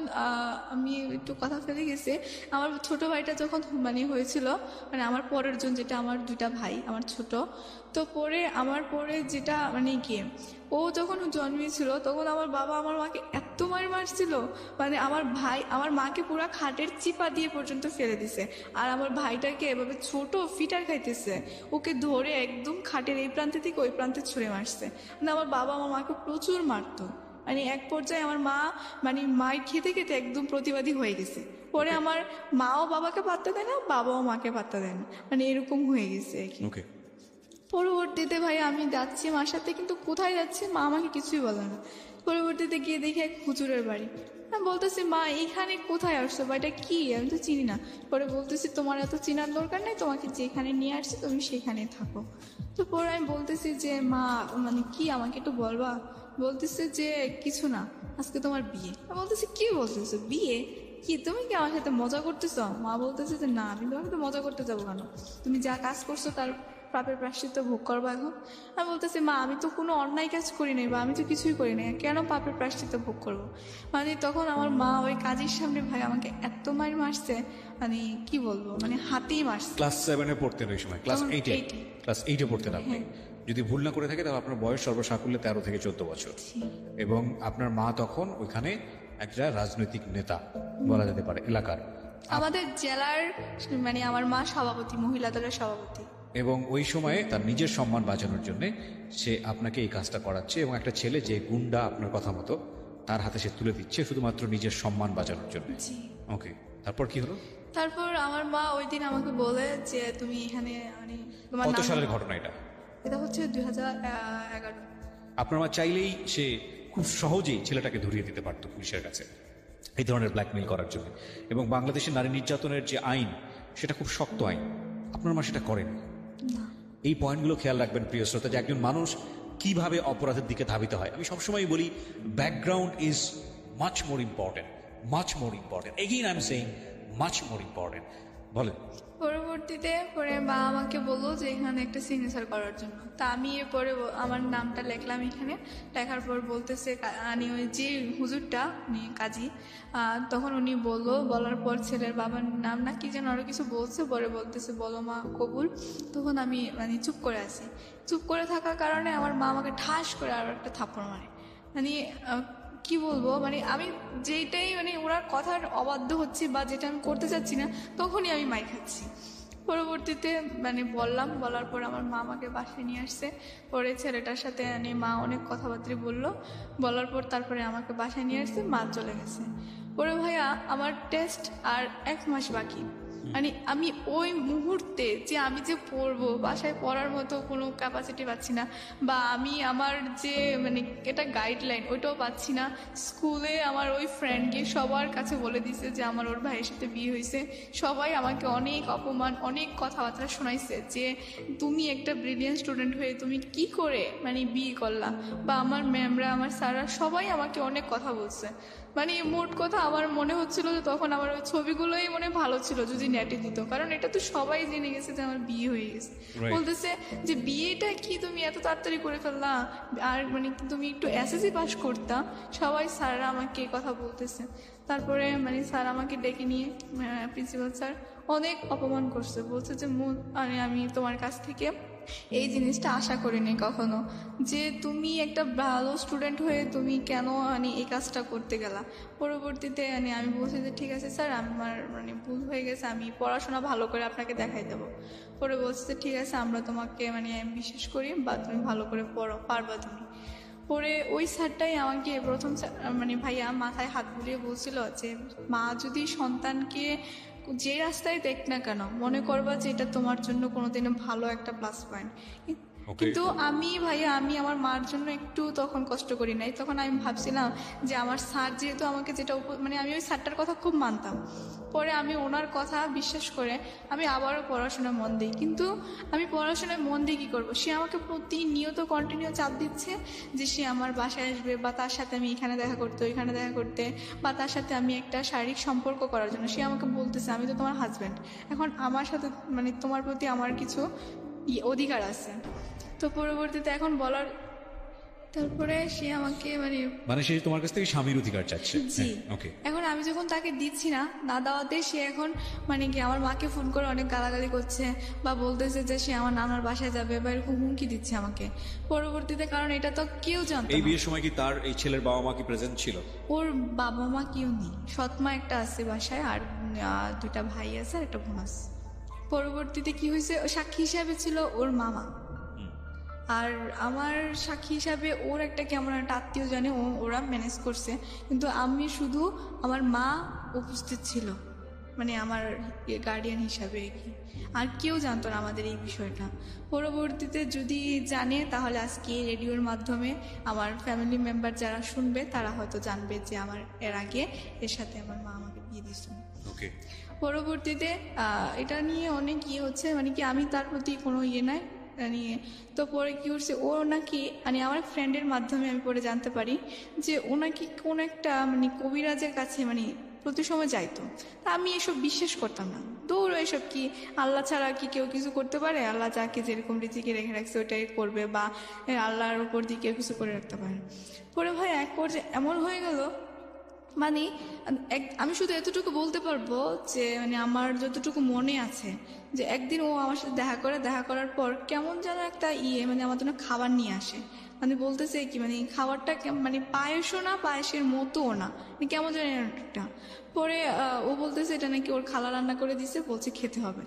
আমি একটু কথা ফেলে গেছি, আমার ছোট ভাইটা যখন মানে হয়েছিল, মানে আমার পরের জন যেটা, আমার 2টা ভাই আমার ছোট, তো আমার পরে যেটা মানে কি ও যখন জন্মেছিল তখন আমার বাবা আমার মাকে এত মারছিল, মানে আমার মাকে পুরো খাটের চিপা দিয়ে পর্যন্ত ফেলে দিছে, আর আমার ভাইটাকে এভাবে ছোট ফিটার খাইতেছে, ওকে ধরে একদম খাটের এই প্রান্তে থেকে ওই প্রান্তে ছুঁড়ে মারছে। মানে আমার বাবা আমার মাকে প্রচুর মারতো, মানে এক পর্যায়ে আমার মা মানে মায়ের খেতে খেতে একদম প্রতিবাদী হয়ে গেছে। পরে আমার মাও বাবাকে পাত্তা দেয় না, বাবাও মাকে পাত্তা দেয় না, মানে এরকম হয়ে গেছে আর কি। ওকে, পরবর্তীতে ভাই আমি যাচ্ছি মার সাথে, কিন্তু কোথায় যাচ্ছি মা আমাকে কিছুই বলে না। পরবর্তীতে গিয়ে দেখি এক হুজুরের বাড়ি। আমি বলতেছি মা এইখানে কোথায় আসছো বা এটা কি, আমি তো চিনি না। পরে বলতেছি তোমার এত চেনার দরকার নেই, তোমাকে যেখানে নিয়ে আসছি তুমি সেখানে থাকো। তো পরে আমি বলতেছি যে মা মানে কি আমাকে একটু বলবা। বলতেছে যে কিছু না, আজকে তোমার বিয়ে। আমি বলতেছি কি বলতেছো বিয়ে, কি তুমি কি আমার সাথে মজা করতেছো? মা বলতেছে যে না, আমি তোমাকে তো মজা করতে যাবো কেন, তুমি যা কাজ করছো তার পাপের প্রায়শ্চিত্ত ভোগ করবো এখন। আমি বলতেছি মা আমি তো কোনো অন্যায় কাজ করি নাই বা আমি তো কিছুই করি নাই, কেন পাপের প্রায়শ্চিত্ত ভোগ করবো? মানে তখন আমার মা ওই কাজের সামনে ভাই আমাকে এত মার মারছে, মানে কি বলবো, মানে হাতেই মারছে। ক্লাস 7-এ পড়তেন ওই সময়, ক্লাস তখন 8-এ? 8-এ। ক্লাস 8-এ পড়তেন আপনি। যদি ভুল না করে থাকে তাহলে আপনার বয়স সর্বসাকুল্যে 13 থেকে 14 বছর, এবং আপনার মা তখন ওইখানে একটা রাজনৈতিক নেতা বলা যেতে পারে এলাকার, আমাদের জেলার, মানে আমার মা সভাপতি, মহিলা দলের সভাপতি। এবং ওই সময়ে তার নিজের সম্মান বাঁচানোর জন্য সে আপনাকে এই কাজটা করাচ্ছে, এবং একটা ছেলে যে গুন্ডা আপনার কথা মতো তার হাতে সে তুলে দিচ্ছে শুধুমাত্র নিজের সম্মান বাঁচানোর জন্য। জি। ওকে, তারপর কি হলো? তারপর আমার মা ওই দিন আমাকে বলে যে তুমি এখানে মানে তোমার কত নাম- সালের ঘটনা এটা? এটা হচ্ছে 2011। আপনার মা চাইলেই সে খুব সহজেই ছেলেটাকে ধরিয়ে দিতে পারতো পুলিশের কাছে এই ধরনের ব্ল্যাকমেইল করার জন্য, এবং বাংলাদেশের নারী নির্যাতনের যে আইন সেটা খুব শক্ত আইন, আপনার মা সেটা করেন। না। এই পয়েন্টগুলো খেয়াল রাখবেন প্রিয় শ্রোতা, যে একজন মানুষ কিভাবে অপরাধের দিকে ধাবিত হয়। আমি সবসময় বলি background is much more important, much more important, again I am saying much more important. বলেন। পরবর্তীতে পরে মা আমাকে বললো যে এখানে একটা সিগনেচার করার জন্য। তা আমি এরপরে আমার নামটা লেখলাম এখানে। লেখার পর বলতেছে আমি ওই যে হুজুরটা উনি কাজী, তখন উনি বললো, বলার পর ছেলের বাবার নাম না কি যেন আরো কিছু বলছে, পরে বলতেছে বলো মা কবুল। তখন আমি মানে চুপ করে আছি। চুপ করে থাকার কারণে আমার মা আমাকে ঠাস করে আরো একটা থাপ্পড় মারে। মানে কি বলবো, মানে আমি যেটাই মানে ওনার কথার অবাধ্য হচ্ছি বা যেটা আমি করতে চাচ্ছি না, তখনই আমি মাই খাচ্ছি। পরবর্তীতে মানে বলার পর আমার মা আমাকে বাসায় নিয়ে আসছে। পরে ছেলেটার সাথে মানে মা অনেক কথাবার্তা বললো, বলার পর তারপরে আমাকে বাসায় নিয়ে আসছে, মা চলে গেছে। পরে ভাইয়া আমার টেস্ট আর 1 মাস বাকি। মানে আমি ওই মুহূর্তে যে আমি যে পড়বো, বাসায় পড়ার মতো কোনো ক্যাপাসিটি পাচ্ছি না, বা আমি আমার যে মানে এটা গাইডলাইন ওইটাও পাচ্ছি না। স্কুলে আমার ওই ফ্রেন্ডকে সবার কাছে বলে দিছে যে আমার ওর ভাইয়ের সাথে বিয়ে হয়েছে। সবাই আমাকে অনেক অপমান, অনেক কথাবার্তা শোনাইছে যে তুমি একটা ব্রিলিয়ান্ট স্টুডেন্ট হয়ে তুমি কি করে মানে বিয়ে করলা, বা আমার ম্যামরা, আমার স্যাররা সবাই আমাকে অনেক কথা বলছে। মানে মোট কথা আমার মনে হচ্ছিল যে তখন আমার ওই ছবিগুলোই মনে ভালো ছিল যদি নেটে দিত, কারণ এটা তো সবাই জেনে গেছে যে আমার বিয়ে হয়ে গেছে। Right. বলতেছে যে বিয়েটা কি তুমি এত তাড়াতাড়ি করে ফেললা, আর মানে তুমি একটু এসএসসি পাস করতা। সবাই স্যাররা আমাকে এই কথা বলতেছে। তারপরে মানে স্যার আমাকে ডেকে নিয়ে, প্রিন্সিপাল স্যার অনেক অপমান করছে, বলছে যে মানে আমি তোমার কাছ থেকে এই জিনিসটা আশা করিনি কখনো, যে তুমি একটা ভালো স্টুডেন্ট হয়ে তুমি কেন মানে এই কাজটা করতে গেলা। পরবর্তীতে মানে আমি বলছি যে ঠিক আছে স্যার, আমার মানে ভুল হয়ে গেছে, আমি পড়াশোনা ভালো করে আপনাকে দেখাই দেবো। পরে বলছে যে ঠিক আছে, আমরা তোমাকে মানে বিশ্বাস করি, বা তুমি ভালো করে পড়ো, পারবা তুমি। পরে ওই স্যারটাই আমাকে প্রথম মানে ভাইয়া মাথায় হাত বুলিয়ে বলছিল যে মা যদি সন্তানকে যে রাস্তায় দেখ না কেন, মনে করবা যে এটা তোমার জন্য কোনোদিনও ভালো একটা প্লাস পয়েন্ট। কিন্তু আমি ভাইয়া আমি আমার মার জন্য একটু তখন কষ্ট করি নাই। তখন আমি ভাবছিলাম যে আমার স্যার যেহেতু আমাকে যেটা মানে আমি ওই স্যারটার কথা খুব মানতাম। পরে আমি ওনার কথা বিশ্বাস করে আমি আবারও পড়াশোনায় মন দিই। কিন্তু আমি পড়াশোনায় মন দিয়ে কী করবো, সে আমাকে প্রতিনিয়ত কন্টিনিউ চাপ দিচ্ছে যে সে আমার বাসায় আসবে, বা তার সাথে আমি এখানে দেখা করতে, ওইখানে দেখা করতে, বা তার সাথে আমি একটা শারীরিক সম্পর্ক করার জন্য। সে আমাকে বলতেছে আমি তো তোমার হাজব্যান্ড, এখন আমার সাথে মানে তোমার প্রতি আমার কিছু অধিকার আছে। তো পরবর্তীতে এখন বলার, তারপরে সে আমাকে মানে সে তোমার কাছ থেকে স্বামীর অধিকার চাচ্ছে। জি। ওকে। এখন আমি যখন তাকে দিচ্ছি না, না দেওয়াতে সে এখন মানে কি আমার মাকে ফোন করে অনেক গালাগালি করছে, বা বলতেছে যে সে আমার নানার বাসায় যাবে, বা এরকম হুমকি দিচ্ছে আমাকে। পরবর্তীতে কারণ এটা তো কেউ জানতো এই না। বিয়ের সময় কি তার এই ছেলের বাবা মা কি প্রেজেন্ট ছিল? ওর বাবা মা কেউ নেই, সৎ মা একটা আছে বাসায়, আর 2টা ভাই আছে আর একটা বোন আছে। পরবর্তীতে কি হয়েছে, সাক্ষী হিসাবে ছিল ওর মামা, আর আমার সাক্ষী হিসাবে ওর একটা কেমন একটা আত্মীয় জানে, ওরা ম্যানেজ করছে। কিন্তু আমি শুধু, আমার মা উপস্থিত ছিল, মানে আমার গার্ডিয়ান হিসাবে কি। আর কেউ জানতো না আমাদের এই বিষয়টা। পরবর্তীতে যদি জানে তাহলে আজকে রেডিওর মাধ্যমে আমার ফ্যামিলি মেম্বার যারা শুনবে তারা হয়তো জানবে যে আমার এর আগে এর সাথে আমার মা আমাকে বিয়ে দিয়েছিল। ওকে, পরবর্তীতে এটা নিয়ে অনেক হচ্ছে, মানে কি আমি তার প্রতি কোনো নাই নিয়ে। তো পরে কি করছে, ও নাকি মানে আমার ফ্রেন্ডের মাধ্যমে আমি পরে জানতে পারি যে ও নাকি কোন একটা মানে কবিরাজের কাছে মানে প্রতি সময় যাইতো। তা আমি এসব বিশ্বাস করতাম না, দৌড় এসব কি, আল্লাহ ছাড়া কি কেউ কিছু করতে পারে? আল্লাহ যাকে যেরকম রিজিকে রেখে রাখছে ওটাই করবে, বা আল্লাহর উপর দিয়ে কেউ কিছু করে রাখতে পারে। পরে ভাই এক পর্যায়ে এমন হয়ে গেল, মানে আমি শুধু এতটুকু বলতে পারবো যে মানে আমার যতটুকু মনে আছে যে একদিন ও আমার সাথে দেখা করার পর কেমন যেন একটা মানে আমার জন্য খাবার নিয়ে আসে। মানে বলতেছে কি, মানে খাবারটা মানে পায়েসও না, পায়েসের মতোও না, মানে কেমন যেন একটা। পরে ও বলতেছে এটা নাকি ওর খালা রান্না করে দিছে, বলছে খেতে হবে।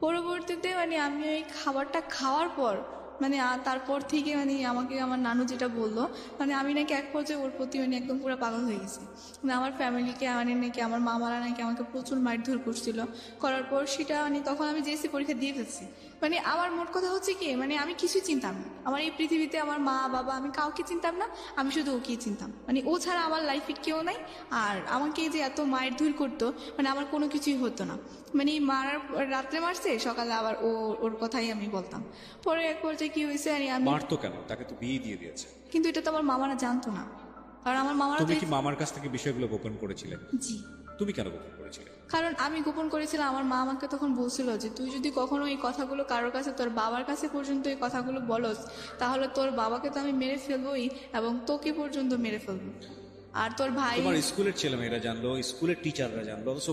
পরবর্তীতে মানে আমি ওই খাবারটা খাওয়ার পর মানে তারপর থেকে মানে আমাকে আমার নানু যেটা বললো, মানে আমি নাকি এক পর্যায়ে ওর প্রতি মানে একদম পুরো পাগল হয়ে গেছি। মানে আমার ফ্যামিলিকে মানে নাকি আমার মামারা নাকি আমাকে প্রচুর মারধর করছিল। করার পর সেটা মানে তখন আমি জেএসসি পরীক্ষা দিয়ে ফেলছি। মানে আমার মোট কথা হচ্ছে কি, মানে আমি কিছু চিনতাম না আমার এই পৃথিবীতে, আমার মা বাবা আমি কাউকে চিনতাম না, আমি শুধু ওকেই চিনতাম। মানে ও ছাড়া আমার লাইফে কেউ নাই। আর আমাকে যে এত মায়ের ধুর করতো, মানে আমার কোনো কিছুই হতো না। মানে মারার রাত্রে মারছে, সকালে আবার ওর কথাই আমি বলতাম। পরে এক পর্যায়ে কি হয়েছে, আমি মারতো কেন? তাকে তো বিয়ে দিয়ে দিয়েছে। কিন্তু এটা তো আমার মামারা জানতো না, কারণ আমার মামারা তুমি কি মামার কাছ থেকে বিষয়গুলো গোপন করেছিলে? জি। তুমি কেন গোপন করেছিলে? কারণ আমি গোপন করেছিলাম, আমার মা আমাকে তখন বলছিল যে তুই যদি কখনো এই কথাগুলো কারোর কাছে, তোর বাবার কাছে পর্যন্ত এই কথাগুলো বলস, তাহলে তোর বাবাকে তো আমি মেরে ফেলবোই এবং তোকে পর্যন্ত মেরে ফেলবো। আর তোর ভাই, তোমার স্কুলের ছেলেমেয়েরা জানলো, স্কুলের টিচাররা জানলো, অথচ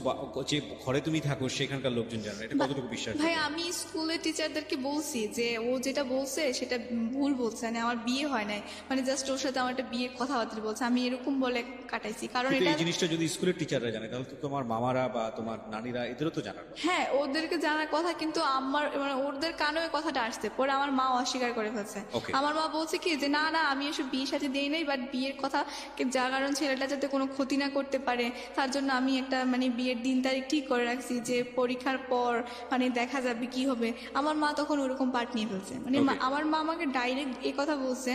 যে ঘরে তুমি থাকো সেখানকার লোকজন জানলো, এটা কতটুকু বিশ্বাস? ভাই আমি স্কুলের টিচারদেরকে বলছি যে ও যেটা বলছে সেটা ভুল বলছে, মানে আমার বিয়ে হয় নাই, মানে জাস্ট ওর সাথে আমার একটা বিয়ের কথাবার্তা বলছে, আমি এরকম বলে কাটাইছি। কারণ কিন্তু এটা এই জিনিসটা যদি স্কুলের টিচাররা জানে তাহলে তো তোমার মামারা বা তোমার নানিরা এদেরও তো জানার কথা। হ্যাঁ ওদেরকে জানার কথা, কিন্তু আমার মানে ওদের কানে ওই কথাটা আসছে, পরে আমার মা অস্বীকার করে ফেলছে। Okay. আমার মা বলছে কি যে না না আমি এসব বিয়ে সাথে দিই নাই, বাট বিয়ের কথা যার কারণ ছেলেটা যাতে কোনো ক্ষতি না করতে পারে তার জন্য আমি একটা মানে বিয়ের দিন তারিখ ঠিক করে রাখছি, যে পরীক্ষার পর মানে দেখা যাবে কি হবে। আমার মা তখন ওরকম পার্ট নিয়ে ফেলছে, মানে Okay. আমার মা আমাকে ডাইরেক্ট এই কথা বলছে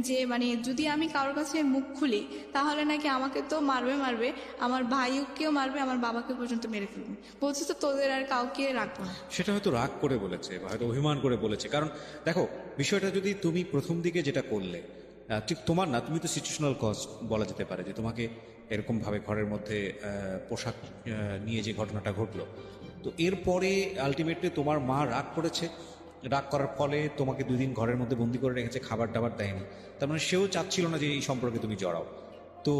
যে মানে যদি আমি কারোর কাছে মুখ খুলি তাহলে নাকি আমাকে তো মারবে, আমার ভাইকেও মারবে, আমার বাবাকে পর্যন্ত মেরে ফেলবে। বলছে তো তোদের আর কাউকে রাখবো না। সেটা হয়তো রাগ করে বলেছে বা হয়তো অভিমান করে বলেছে। কারণ দেখো, বিষয়টা যদি তুমি প্রথম দিকে যেটা করলে, ঠিক তোমার না, তুমি তো সিচুয়েশনাল কজ বলা যেতে পারে, যে তোমাকে এরকম ভাবে ঘরের মধ্যে পোশাক নিয়ে যে ঘটনাটা ঘটলো, তো এরপরে আলটিমেটলি তোমার মা রাগ করেছে, রাগ করার ফলে তোমাকে 2 দিন ঘরের মধ্যে বন্দি করে রেখেছে, খাবার দাবার দেয়নি। তার মানে সেও চাচ্ছিল না যে এই সম্পর্কে তুমি জড়াও। তো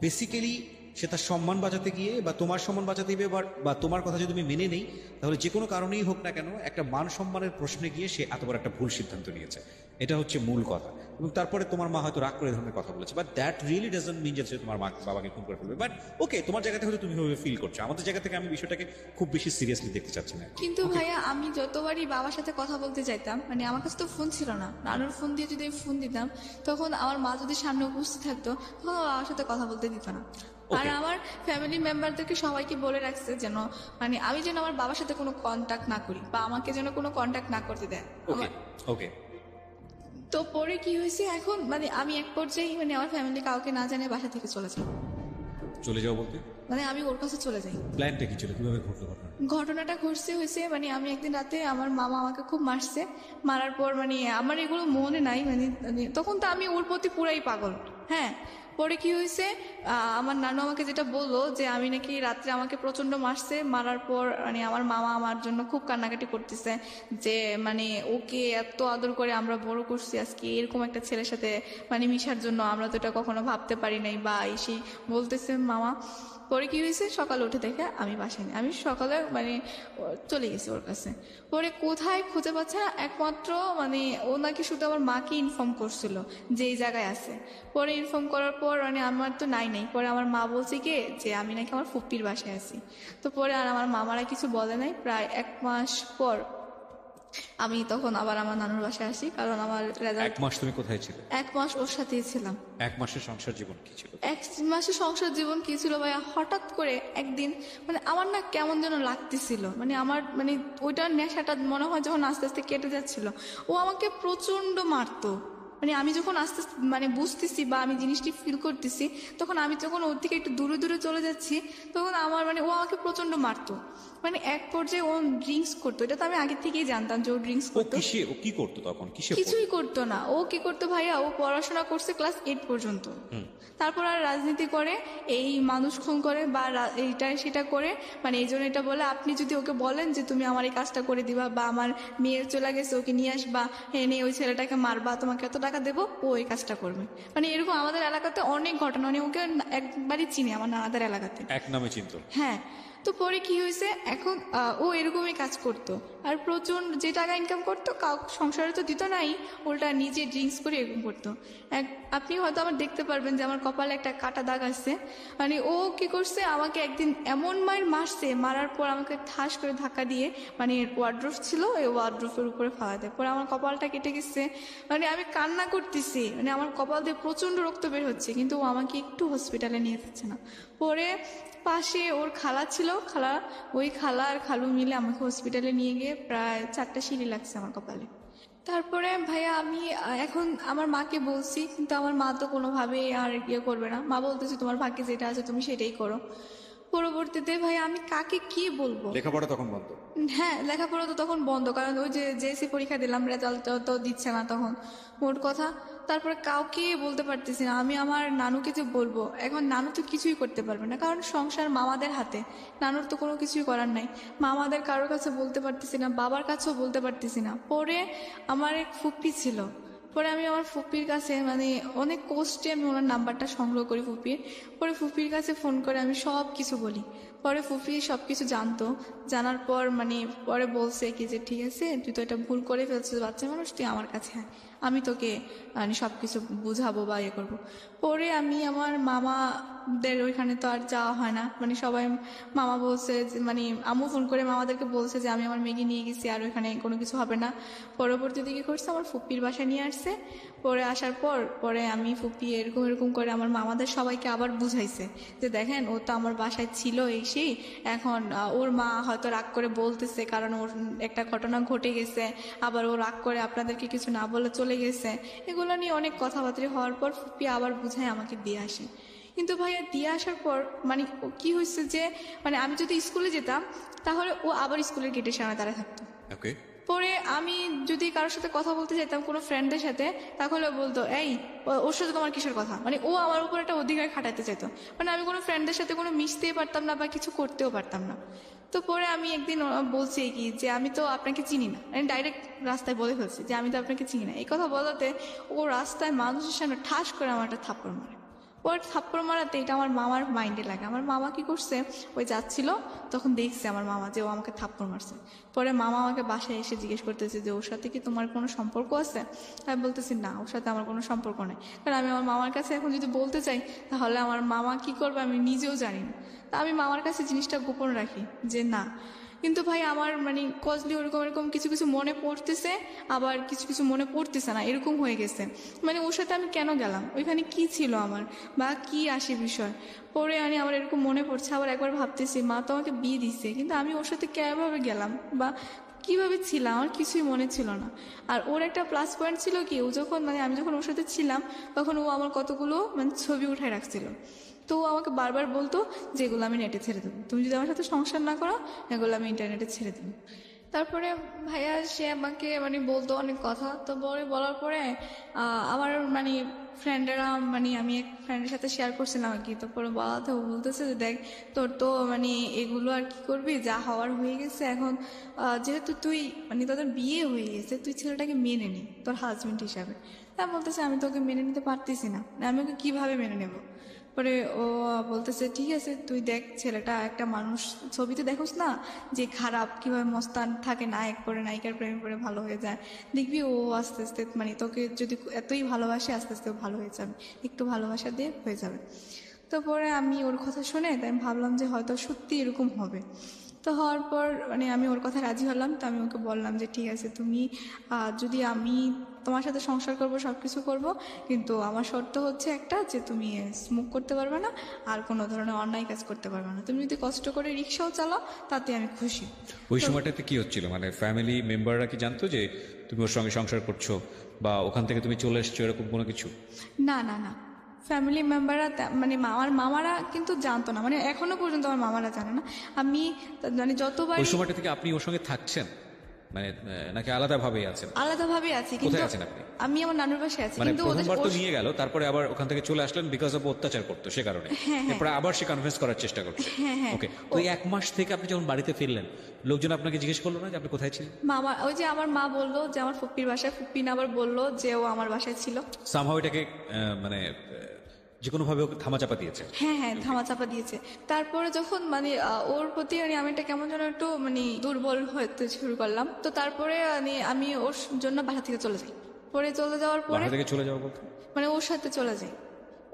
বেসিক্যালি সে তার সম্মান বাঁচাতে গিয়ে বা তোমার সম্মান বাঁচাতে গিয়ে বা তোমার কথা যদি তুমি মেনে নেই, তাহলে যে কোনো কারণেই হোক না কেন একটা মান সম্মানের প্রশ্নে গিয়ে সে এত বড় একটা ভুল সিদ্ধান্ত নিয়েছে। এটা হচ্ছে মূল কথা। এবং তারপরে তোমার মা হয়তো রাগ করে এই ধরনের কথা বলেছে, but that really doesn't mean যে তোমার মা বাবাকে খুন করে ফেলবে। বাট ওকে, তোমার জায়গা থেকে হয়তো তুমি ভাবে ফিল করছো, আমাদের জায়গা থেকে আমি বিষয়টাকে খুব বেশি সিরিয়াসলি দেখতে চাচ্ছি না। কিন্তু ভাইয়া আমি যতবারই বাবার সাথে কথা বলতে চাইতাম, মানে আমার কাছে তো ফোন ছিল না, নানুর ফোন দিয়ে যদি আমি ফোন দিতাম তখন আমার মা যদি সামনে উপস্থিত থাকতো তখন আমার বাবার সাথে কথা বলতে দিত না। আর আমার ফ্যামিলি মেম্বারদেরকে সবাইকে বলে রাখছে যেন মানে আমি যেন আমার বাবার সাথে কোনো কন্ট্যাক্ট না করি, বা আমাকে যেন কোনো কন্ট্যাক্ট না করতে দেয়। ওকে ওকে। তো পরে কি হয়েছে, এখন মানে আমি এক পর্যায়ে মানে আমার ফ্যামিলি কাউকে না জানিয়ে বাসা থেকে চলে যাই। চলে যাও বলতে মানে আমি ওর কাছে চলে যাই। প্ল্যানটা কি ছিল, কিভাবে ঘটলো ঘটনা? ঘটনাটা হয়েছে মানে আমি একদিন রাতে আমার মামা আমাকে খুব মারছে। মারার পর মানে আমার এগুলো মনে নাই, মানে তখন তো আমি ওর প্রতি পুরাই পাগল। হ্যাঁ, পরে কি হয়েছে, আমার নানু আমাকে যেটা বললো যে আমি নাকি রাত্রে আমাকে প্রচন্ড মারছে। মারার পর মানে আমার মামা আমার জন্য খুব কান্নাকাটি করতেছে, যে মানে ওকে এত আদর করে আমরা বড় করছি, আজকে এরকম একটা ছেলের সাথে মানে মিশার জন্য আমরা তো এটা কখনো ভাবতে পারি নাই, বা এসেই বলতেছে মামা। পরে কি হয়েছে, সকালে উঠে দেখে আমি বাসায় নেই, আমি সকালে মানে চলে গেছি ওর কাছে। পরে কোথায় খুঁজে পাচ্ছে না, একমাত্র মানে ও নাকি শুধু আমার মাকে ইনফর্ম করছিল যে এই জায়গায় আছে। পরে ইনফর্ম করার পর মানে আমার তো নাই, পরে আমার মা বলছে কি যে আমি নাকি আমার ফুপ্পির বাসায় আছি। তো পরে আর আমার মামারা কিছু বলে নাই। প্রায় 1 মাস পর আমি তখন আবার আমার নানুর বাসায় আসি, কারণ আমার রেজাল্ট। 1 মাস তুমি কোথায় ছিলে? 1 মাস ওর সাথেই ছিলাম। 1 মাসের সংসার জীবন কি ছিল? 1 মাসে সংসার জীবন কি ছিল ভাইয়া, হঠাৎ করে একদিন মানে আমার না কেমন যেন লাগতেছিল, মানে আমার মানে ওইটার নেশাটা মনে হয় যখন আস্তে আস্তে কেটে যাচ্ছিল, ও আমাকে প্রচন্ড মারতো। মানে আমি যখন আস্তে আস্তে মানে বুঝতেছি বা আমি জিনিসটি ফিল করতেছি, তখন আমি যখন ওর থেকে একটু দূরে দূরে চলে যাচ্ছি, তখন আমার মানে ও আমাকে প্রচন্ড মারতো। মানে এক পর্যায়ে ও ড্রিঙ্কস করতো, এটা তো আমি আগে থেকেই জানতাম যে ও ড্রিঙ্কস করতো। ও কি করতো তখন? কিছুই করতো না। ও কি করতো ভাইয়া, ও পড়াশোনা করছে ক্লাস 8 পর্যন্ত, তারপর আর রাজনীতি করে, এই মানুষ খুন করে বা এইটা সেটা করে, মানে এই জন্য এটা বলে আপনি যদি ওকে বলেন যে তুমি আমার এই কাজটা করে দিবা বা আমার মেয়ের চলে গেছে ওকে নিয়ে আসবা, এনে ওই ছেলেটাকে মারবা, তোমাকে এত টাকা দেবো, ও এই কাজটা করবে। মানে এরকম আমাদের এলাকাতে অনেক ঘটনা, মানে ওকে একবারই চিনি আমার নানাদের এলাকাতে, এক নামে চিনতো? হ্যাঁ। তো পরে কি হয়েছে, এখন ও এরকমই কাজ করতো আর প্রচন্ড যে টাকা ইনকাম করতো, সংসারে তো দিত নাই, উল্টা নিজে ড্রিঙ্কস করে এরকম করতো। আপনি হয়তো আমার দেখতে পারবেন যে আমার কপালে একটা কাটা দাগ আছে। মানে ও কি করছে, আমাকে একদিন এমন মার মারছে, মারার পর আমাকে ঠাস করে ধাক্কা দিয়ে মানে ওয়ার্ড্রোফ ছিল, এই ওয়ার্ড্রোফের উপরে ফালা দেয়, পরে আমার কপালটা কেটে গেছে। মানে আমি কান্না করতেছি, মানে আমার কপাল দিয়ে প্রচন্ড রক্ত বের হচ্ছে, কিন্তু ও আমাকে একটু হসপিটালে নিয়ে যাচ্ছে না। পরে পাশে ওর খালা ছিল, ওই খালা আর খালু মিলে আমাকে হসপিটালে নিয়ে গিয়ে প্রায় 4টা সিঁড়ি লাগছে আমার কপালে। তারপরে ভাইয়া আমি এখন আমার মাকে বলছি, কিন্তু আমার মা তো কোনোভাবেই আর ইয়ে করবে না। মা বলতেছে তোমার ভাগ্যে যেটা আছে তুমি সেটাই করো। পরবর্তীতে ভাইয়া আমি কাকে কি বলবো? লেখাপড়া তখন বন্ধ? হ্যাঁ, লেখাপড়া তো তখন বন্ধ, কারণ ওই যে জেএসসি পরীক্ষা দিলাম, রেজাল্ট তো দিচ্ছে না তখন, মোট কথা। তারপরে কাউকে বলতে পারতেছি না। আমি আমার নানুকে যে বলবো, এখন নানু তো কিছুই করতে পারবে না, কারণ সংসার মামাদের হাতে, নানুর তো কোনো কিছুই করার নাই। মামাদের কারোর কাছে বলতে পারতেছি না, বাবার কাছেও বলতে পারতেছি না। পরে আমার এক ফুপ্পি ছিল, পরে আমি আমার ফুপির কাছে মানে অনেক কষ্টে আমি ওনার নাম্বারটা সংগ্রহ করি ফুপির। পরে ফুপির কাছে ফোন করে আমি সব কিছু বলি। পরে ফুপি সব কিছু জানতো, জানার পর মানে পরে বলছে কি যে ঠিক আছে, তুই তো এটা ভুল করে ফেলছিস, বাচ্চা মানুষ, তুই আমার কাছে আয়, আমি তোকে মানে সব কিছু বুঝাবো বা ইয়ে করবো। পরে আমি আমার মামাদের ওইখানে তো আর যাওয়া হয় না, মানে সবাই মামা বলছে যে মানে আম্মু ফোন করে মামাদেরকে বলছে যে আমি আমার মেয়েকে নিয়ে গেছি আর ওইখানে কোনো কিছু হবে না। পরবর্তীতে কি করছে, আমার ফুপির বাসায় নিয়ে আসছে। পরে আসার পরে আমি ফুপি এরকম এরকম করে আমার মামাদের সবাইকে আবার বুঝাইছে যে দেখেন ও তো আমার বাসায় ছিল সেই, এখন ওর মা হয়তো রাগ করে বলতেছে কারণ ওর একটা ঘটনা ঘটে গেছে, আবার ও রাগ করে আপনাদেরকে কিছু না বলে চলে গেছে। এগুলো নিয়ে অনেক কথাবার্তা হওয়ার পর ফুপি আবার বুঝায় আমাকে দিয়ে আসে। কিন্তু ভাইয়া দিয়ে আসার পর মানে কি হয়েছে যে মানে আমি যদি স্কুলে যেতাম তাহলে ও আবার স্কুলের গেটের সামনে দাঁড়ায় থাকতো। ওকে। পরে আমি যদি কারোর সাথে কথা বলতে চাইতাম কোনো ফ্রেন্ডদের সাথে, তাহলে বলতো এই ওর সাথে তোমার কিসের কথা, মানে ও আমার উপর একটা অধিকার খাটাতে চাইতো। মানে আমি কোনো ফ্রেন্ডদের সাথে কোনো মিশতেই পারতাম না বা কিছু করতেও পারতাম না। তো পরে আমি একদিন বলছি কি যে আমি তো আপনাকে চিনি না, আমি ডাইরেক্ট রাস্তায় বলে ফেলছি যে আমি তো আপনাকে চিনি না। এই কথা বলাতে ও রাস্তায় মানুষের সামনে ঠাস করে আমার একটা থাপ্পড় মারে। পরে থাপ্পড় মারাতে এটা আমার মামার মাইন্ডে লাগে। আমার মামা কি করছে, ওই যাচ্ছিল তখন দেখছে আমার মামা যে ও আমাকে থাপ্পড় মারছে। পরে মামা আমাকে বাসায় এসে জিজ্ঞেস করতেছে যে ওর সাথে কি তোমার কোনো সম্পর্ক আছে? আমি বলতেছি না, ওর সাথে আমার কোনো সম্পর্ক নেই। কারণ আমি আমার মামার কাছে এখন যদি বলতে চাই তাহলে আমার মামা কি করবে আমি নিজেও জানি না। তা আমি মামার কাছে জিনিসটা গোপন রাখি যে না। কিন্তু ভাই আমার মানে কজলি ওরকম এরকম কিছু কিছু মনে পড়তেছে, আবার কিছু কিছু মনে পড়তেছে না, এরকম হয়ে গেছে। মানে ওর সাথে আমি কেন গেলাম, ওইখানে কি ছিল আমার বা কি আসে বিষয়। পরে আমার এরকম মনে পড়ছে, আবার একবার ভাবতেছি মা তো আমাকে বিয়ে দিচ্ছে, কিন্তু আমি ওর সাথে কেভাবে গেলাম বা কিভাবে ছিলাম আমার কিছুই মনে ছিল না। আর ওর একটা প্লাস পয়েন্ট ছিল কি, ও যখন মানে আমি যখন ওর সাথে ছিলাম তখন ও আমার কতগুলো মানে ছবি উঠায় রাখছিল। তো ও আমাকে বারবার বলতো যে এগুলো আমি নেটে ছেড়ে দেবো, তুমি যদি আমার সাথে সংসার না করো এগুলো আমি ইন্টারনেটে ছেড়ে দেবো। তারপরে ভাইয়া সে আমাকে মানে বলতো অনেক কথা। তো বলার পরে আমার মানে ফ্রেন্ডেরা মানে আমি এক ফ্রেন্ডের সাথে শেয়ার করছিলাম আর কি। তারপরে বলাতে ও বলতেছে যে দেখ তোর তো মানে এগুলো আর কি করবি, যা হওয়ার হয়ে গেছে এখন। যেহেতু তুই মানে তোদের বিয়ে হয়ে গেছে, তুই ছেলেটাকে মেনে নে তোর হাজবেন্ড হিসাবে। তা বলতেছে আমি তোকে মেনে নিতে পারতেছি না, আমি ওকে কিভাবে মেনে নেবো। পরে ও বলতেছে ঠিক আছে তুই দেখ, ছেলেটা একটা মানুষ, ছবিতে দেখোস না যে খারাপ কিভাবে মস্তান থাকে, নায়ক পরে নায়িকার প্রেমে পড়ে ভালো হয়ে যায়, দেখবি ও আস্তে আস্তে মানে তোকে যদি এতই ভালোবাসে আস্তে আস্তে ভালো হয়ে যাবে, একটু ভালোবাসা দিয়ে হয়ে যাবে। তো পরে আমি ওর কথা শুনে তাই আমি ভাবলাম যে হয়তো সত্যি এরকম হবে। তো হওয়ার পর মানে আমি ওর কথা রাজি হলাম। তো আমি ওকে বললাম যে ঠিক আছে, তুমি যদি আমি তোমার সাথে সংসার করব, সব কিছু করবো, কিন্তু আমার শর্ত হচ্ছে একটা, যে তুমি স্মোক করতে পারবে না আর কোনো ধরনের অন্যায় কাজ করতে পারবে না। তুমি যদি কষ্ট করে রিক্সাও চালাও তাতে আমি খুশি। ওই সময়টাতে কি হচ্ছিল, মানে ফ্যামিলি মেম্বাররা কি জানতো যে তুমি ওর সঙ্গে সংসার করছো বা ওখান থেকে তুমি চলে এসছো, এরকম কোনো কিছু? না না না, ফ্যামিলি মেম্বাররা মানে আমার মামারা কিন্তু জানতো না, মানে এখনো পর্যন্ত আমার মামারা জানে না। আমি মানে যতবার ওই সময়টা থেকে আপনি ওর সঙ্গে থাকছেন, মানে নাকি আলাদাভাবেই আছেন? আলাদাভাবে আছি, কিন্তু কোথায় আছেন আপনি? আমি আমার নানুর বাসায় আছি, মানে কিন্তু প্রথমবার তো নিয়ে গেল, তারপরে আবার ওখান থেকে চলে আসলেন বিকজ অফ অত্যাচার করতো সে কারণে, এরপরে আবার সে কনভিন্স করার চেষ্টা করছে। ওকে, তো এই 1 মাস থেকে আপনি যখন বাড়িতে ফিরলেন, লোকজন আপনাকে জিজ্ঞেস করলো না যে আপনি কোথায় ছিলেন? মামা, ওই যে আমার মা বললো যে আমার ফুপ্পির বাসায়, ফুপ্পি না আবার বললো যে ও আমার বাসায় ছিল। সামহাও এটাকে মানে যে কোনো ভাবে ওকে ধামাচাপা দিয়েছে। হ্যাঁ হ্যাঁ, ধামাচাপা দিয়েছে। তারপরে যখন মানে ওর প্রতি মানে আমি এটা কেমন যেন একটু মানে দুর্বল হতে শুরু করলাম। তো তারপরে মানে আমি ওর জন্য বাসা থেকে চলে যাই। পরে চলে যাওয়ার পরে বাসা থেকে চলে যাওয়া বলতে মানে ওর সাথে চলে যাই।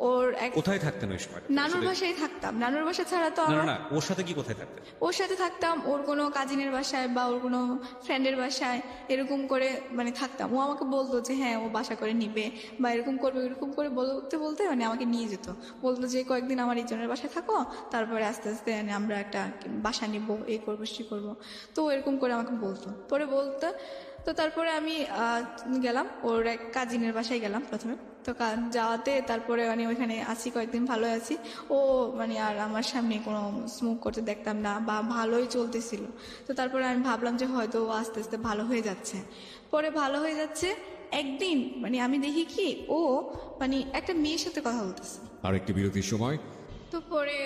ওর কোথায় থাকতেন ওই সময়? নানুর বাসায় থাকতাম। নানুর বাসা ছাড়া তো না আমার, না, ওর সাথে কি কোথায় থাকতেন? ওর সাথে থাকতাম ওর কোনো কাজিনের বাসায় বা ওর কোনো ফ্রেন্ডের বাসায়, এরকম করে মানে থাকতাম। ও আমাকে বলতো যে হ্যাঁ ও বাসা করে নিবে বা এরকম করবে, এরকম করে বলতে বলতে মানে আমাকে নিয়ে যেত। বলতো যে কয়েকদিন আমার এইজনের বাসায় থাকো, তারপরে আস্তে আস্তে মানে আমরা একটা বাসা নিব, এই করবো সে করবো। তো ও এরকম করে আমাকে বলতো, পরে বলতো। তো তারপরে আমি গেলাম ওর এক কাজিনের বাসায় গেলাম প্রথমে। তো যাওয়াতে তারপরে মানে ওইখানে আছি কয়েকদিন, ভালো আছি। ও মানে আর আমার সামনে কোনো স্মোক করতে দেখতাম না বা ভালোই চলতেছিল। তো তারপরে আমি ভাবলাম যে হয়তো ও আস্তে আস্তে ভালো হয়ে যাচ্ছে। পরে ভালো হয়ে যাচ্ছে, একদিন মানে আমি দেখি কি ও মানে একটা মেয়ের সাথে কথা বলতেছে। আরেকটি বিরতির সময়। তো পরে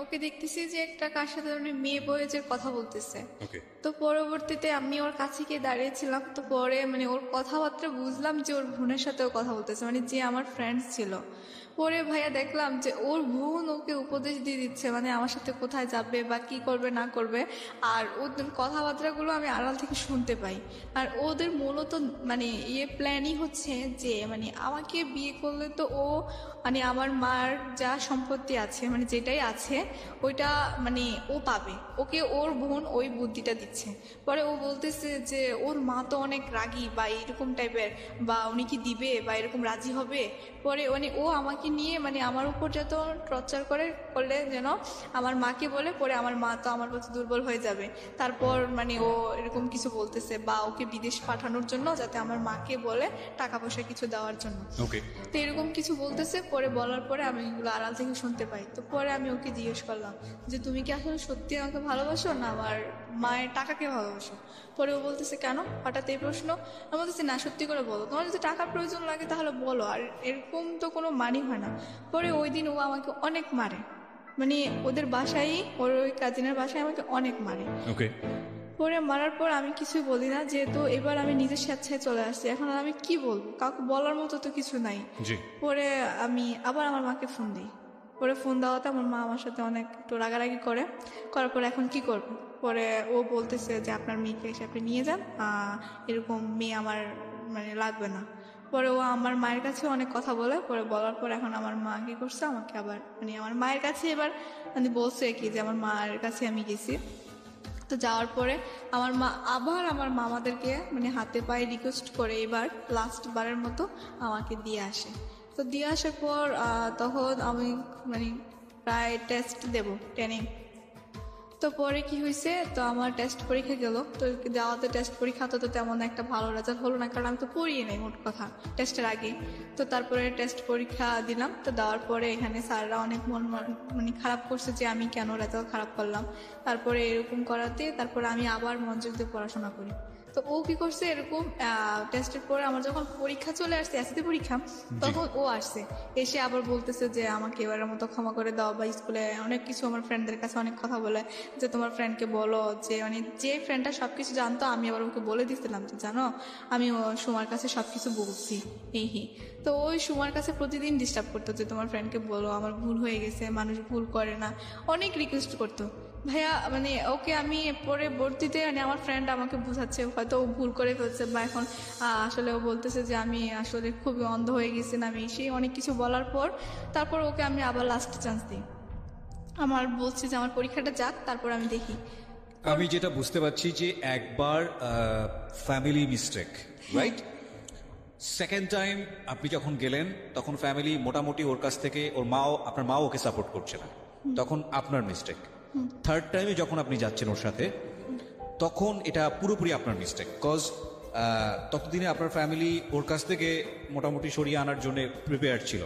ওকে দেখতেছি যে একটা কার সাথে মানে মেয়ে বয়ে যে কথা বলতেছে। ওকে, তো পরবর্তীতে আমি ওর কাছে গিয়ে দাঁড়িয়েছিলাম। তো পরে মানে ওর কথাবার্তা বুঝলাম যে ওর বোনের সাথেও কথা বলতেছে, মানে যে আমার ফ্রেন্ড ছিল। পরে ভাইয়া দেখলাম যে ওর বোন ওকে উপদেশ দিয়ে দিচ্ছে, মানে আমার সাথে কোথায় যাবে বা কি করবে না করবে। আর ওদের কথাবার্তাগুলো আমি আড়াল থেকে শুনতে পাই। আর ওদের মূলত মানে প্ল্যানই হচ্ছে যে মানে আমাকে বিয়ে করলে তো ও মানে আমার মার যা সম্পত্তি আছে মানে যেটাই আছে ওইটা মানে ও পাবে, ওকে ওর বোন ওই বুদ্ধিটা দিচ্ছে। পরে ও বলতেছে যে ওর মা তো অনেক রাগী বা এরকম টাইপের, বা উনি কি দিবে বা এরকম রাজি হবে। পরে মানে ও আমাকে নিয়ে মানে আমার উপর যত টর্চার করলে যেন আমার মাকে বলে, পরে আমার মা তো আমার প্রতি দুর্বল হয়ে যাবে। তারপর মানে ও এরকম কিছু বলতেছে বা ওকে বিদেশ পাঠানোর জন্য, যাতে আমার মাকে বলে টাকা পয়সা কিছু দেওয়ার জন্য। ওকে, তো এরকম কিছু বলতেছে। পরে বলার পরে আমি এগুলো আড়াল থেকে শুনতে পাই। তো পরে আমি ওকে জিজ্ঞেস করলাম যে তুমি কি আসলে সত্যি আমাকে ভালোবাসো না আমার মায়ের টাকাকে ভালোবাসো? পরে ও বলতেছে কেন হঠাৎ এই প্রশ্ন? আমি বলতেছি না, সত্যি করে বলো, তোমার যদি টাকার প্রয়োজন লাগে তাহলে বলো, আর এরকম তো কোনো মানি হয় না। পরে ওই দিন ও আমাকে অনেক মারে, মানে ওদের বাসায়, ওর ওই কাজিনের বাসায় আমাকে অনেক মারে। ওকে, পরে মারার পর আমি কিছুই বলি না, যেহেতু এবার আমি নিজের স্বেচ্ছায় চলে আসছি। এখন আর আমি কি বলবো, কাউকে বলার মতো তো কিছু নাই। জি। পরে আমি আবার আমার মাকে ফোন দিই। পরে ফোন দেওয়াতে আমার মা আমার সাথে অনেক একটু রাগারাগি করার পরে এখন কি করবো। পরে ও বলতেছে যে আপনার মেয়েকে এসে আপনি নিয়ে যান, এরকম মেয়ে আমার মানে লাগবে না। পরে ও আমার মায়ের কাছে অনেক কথা বলে। পরে বলার পর এখন আমার মা কি করছে, আমাকে আবার মানে আমার মায়ের কাছে এবার মানে বলছে কি যে আমার মায়ের কাছে আমি গেছি। তো যাওয়ার পরে আমার মা আবার আমার মামাদেরকে মানে হাতে পায়ে রিকোয়েস্ট করে এবার লাস্ট বারের মতো আমাকে দিয়ে আসে। তো দিয়ে আসার পর তখন আমি মানে প্রায় টেস্ট দেব 10। তো পরে কি হয়েছে, তো আমার টেস্ট পরীক্ষা গেল। তো যাওয়াতে টেস্ট পরীক্ষা তো তেমন একটা ভালো রেজাল্ট হলো না, কারণ আমি তো পড়িয়ে নেই মোট কথা টেস্টের আগে। তো তারপরে টেস্ট পরীক্ষা দিলাম। তো দেওয়ার পরে এখানে স্যাররা অনেক মানে খারাপ করছে যে আমি কেন রেজাল্ট খারাপ করলাম। তারপরে এরকম করাতে তারপরে আমি আবার মনোযোগ দিয়ে পড়াশোনা করি। তো ও কি করছে, এরকম টেস্টের পরে আমার যখন পরীক্ষা চলে আসছে এসএসসি পরীক্ষা, তখন ও আসছে, এসে আবার বলতেছে যে আমাকে এবারের মতো ক্ষমা করে দাও, বা স্কুলে অনেক কিছু আমার ফ্রেন্ডদের কাছে অনেক কথা বলে যে তোমার ফ্রেন্ডকে বলো, যে মানে যে ফ্রেন্ডটা সবকিছু জানতো আমি আবার ওকে বলে দিচ্ছিলাম যে জানো আমি ও সুমার কাছে সবকিছু বলছি এই। তো ওই সুমার কাছে প্রতিদিন ডিস্টার্ব করতো যে তোমার ফ্রেন্ডকে বলো আমার ভুল হয়ে গেছে, মানুষ ভুল করে না, অনেক রিকোয়েস্ট করতো। ভাইয়া মানে ওকে আমি পরবর্তীতে মানে আমার ফ্রেন্ড আমাকে বোঝাচ্ছে হয়তো ও ভুল করে ফেলছে, বা এখন আসলে ও বলতেছে যে আমি আসলে খুবই অন্ধ হয়ে গেছি না, আমি সেই অনেক কিছু বলার পর তারপর ওকে আমি আবার লাস্ট চান্স দিই। আমার বলছি যে আমার পরীক্ষাটা যাক, তারপর আমি দেখি। আমি যেটা বুঝতে পারছি যে একবার family mistake, right? Second time আপনি যখন গেলেন তখন ফ্যামিলি মোটামুটি ওর কাছ থেকে আপনার মাও ওকে সাপোর্ট করছে না, তখন আপনার মিস্টেক। থার্ড টাইমে যখন আপনি যাচ্ছেন ওর সাথে তখন এটা পুরোপুরি আপনার মিস্টেক, কজ ততদিনে আপনার ফ্যামিলি ওর কাছ থেকে মোটামুটি সরিয়ে আনার জন্য প্রিপেয়ার ছিল।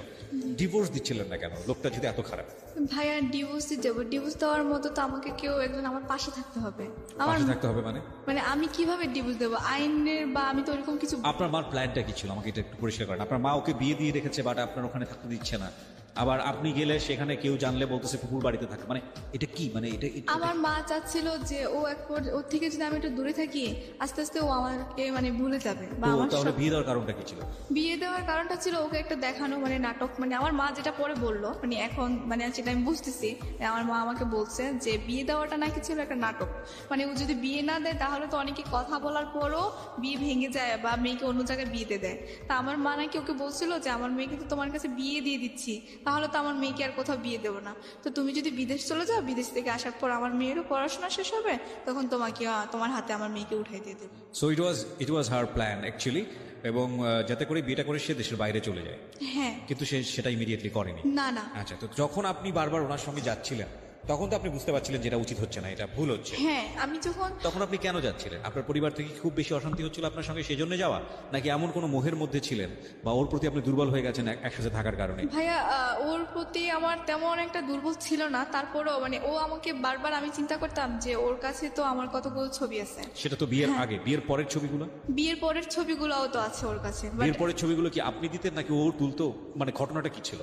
ডিভোর্স দিচ্ছিলেন না কেন, লোকটা যদি এত খারাপ? ভাইয়া ডিভোর্স দেবো, ডিভোর্স দেওয়ার মতো তো আমাকে কেউ একজন আমার পাশে থাকতে হবে। আমার পাশে থাকতে হবে মানে আমি কিভাবে ডিভোর্স দেবো? আইনের বা আমি তো ওরকম কিছু। আপনার মার প্ল্যানটা কি ছিল আমাকে এটা একটু পরিষ্কার করেন। আপনার মা ওকে বিয়ে দিয়ে রেখেছে, বাট আপনার ওখানে থাকতে দিচ্ছে না, আবার আপনি গেলে সেখানে কেউ জানলে বলতেছে পুকুর বাড়িতে থাকে, মানে এটা কি? মানে আমার মা চাচ্ছিল যে ওর থেকে যদি আমি একটু দূরে থাকি, আস্তে আস্তে ও আমাকে মানে ভুলে যাবে। বা আমার তাহলে বিয়ে দেওয়ার কারণটা কি ছিল? বিয়ে দেওয়ার কারণটা ছিল ওকে একটা দেখানো মানে নাটক, মানে আমার মা যেটা পরে বললো, মানে এখন মানে সেটা আমি বুঝতেছি। আমার মা আমাকে বলছে যে বিয়ে দেওয়াটা নাকি ছিল একটা নাটক, মানে ও যদি বিয়ে না দেয় তাহলে তো অনেকে কথা বলার পরও বিয়ে ভেঙে যায় বা মেয়েকে অন্য জায়গায় বিয়েতে দেয়। তা আমার মা নাকি ওকে বলছিল যে আমার মেয়েকে তো তোমার কাছে বিয়ে দিয়ে দিচ্ছি, তাহলে তো আমার মেয়েকে আর কোথাও বিয়ে দেবো না, তো তুমি যদি বিদেশ চলে যাও, বিদেশ থেকে আসার পর আমার মেয়েরও পড়াশোনা শেষ হবে, তখন তোমার হাতে আমার মেয়েকে উঠাই দিয়ে দেবো। So it was her plan actually, এবং যাতে করে বিয়েটা করে সে দেশের বাইরে চলে যায়। হ্যাঁ, কিন্তু সে সেটা ইমিডিয়েটলি করেনি। না না। আচ্ছা, তো যখন আপনি বারবার ওনার সঙ্গে যাচ্ছিলেন তখন তো আপনি বুঝতে পারছিলেন যেটা উচিত হচ্ছে না, এটা ভুল হচ্ছে। হ্যাঁ, আমি তখন আপনি কেন যাচ্ছিলেন? আপনার পরিবার থেকে খুব বেশি অশান্তি হচ্ছিল আপনার সঙ্গে, সেই জন্য যাওয়া, নাকি এমন কোনো মোহের মধ্যে ছিলেন বা ওর প্রতি আপনি দুর্বল হয়ে গেছেন একসাথে থাকার কারণে? ভাইয়া ওর প্রতি আমার তেমন একটা দুর্বল ছিল না, তারপরেও মানে ও আমাকে বারবার, আমি চিন্তা করতাম যে ওর কাছে তো আমার কতগুলো ছবি আছে। সেটা তো বিয়ের আগে, বিয়ের পরের ছবিগুলো? বিয়ের পরের ছবিগুলোও তো আছে ওর কাছে। বিয়ের পরের ছবিগুলো কি আপনি দিতেন নাকি ও তুলতো? মানে ঘটনাটা কি ছিল?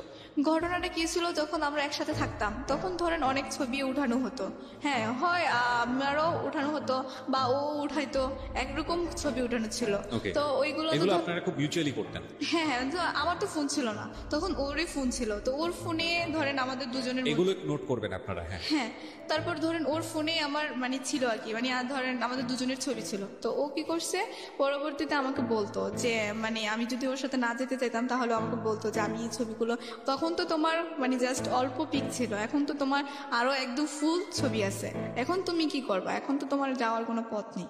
ঘটনাটা কি ছিল, যখন আমরা একসাথে থাকতাম তখন ধরেন অনেক ছবি উঠানো হতো। হ্যাঁ, হয় আমারও উঠানো হতো বা ও উঠাইতো, একরকম ছবি উঠানো ছিল। তো ওইগুলো আপনারা খুব মিউচুয়ালি করতেন? হ্যাঁ হ্যাঁ, তো আমার তো ফোন ছিল না তখন, ওরই ফোন ছিল, তো ওর ফোনে ধরেন আমাদের দুজনের এগুলো নোট করবেন আপনারা? হ্যাঁ হ্যাঁ, তারপর ধরেন ওর ফোনে আমার মানে ছিল আর কি, মানে ধরেন আমাদের দুজনের ছবি ছিল। তো ও কি করছে, পরবর্তীতে আমাকে বলতো যে মানে আমি যদি ওর সাথে না যেতে চাইতাম তাহলে আমাকে বলতো যে আমি এই ছবিগুলো, তখন তো তোমার মানে জাস্ট অল্প পিক ছিল, এখন তো তোমার আরো একদম ফুল ছবি আছে, এখন তুমি কি করবা, এখন তো তোমার যাওয়ার কোনো পথ নেই।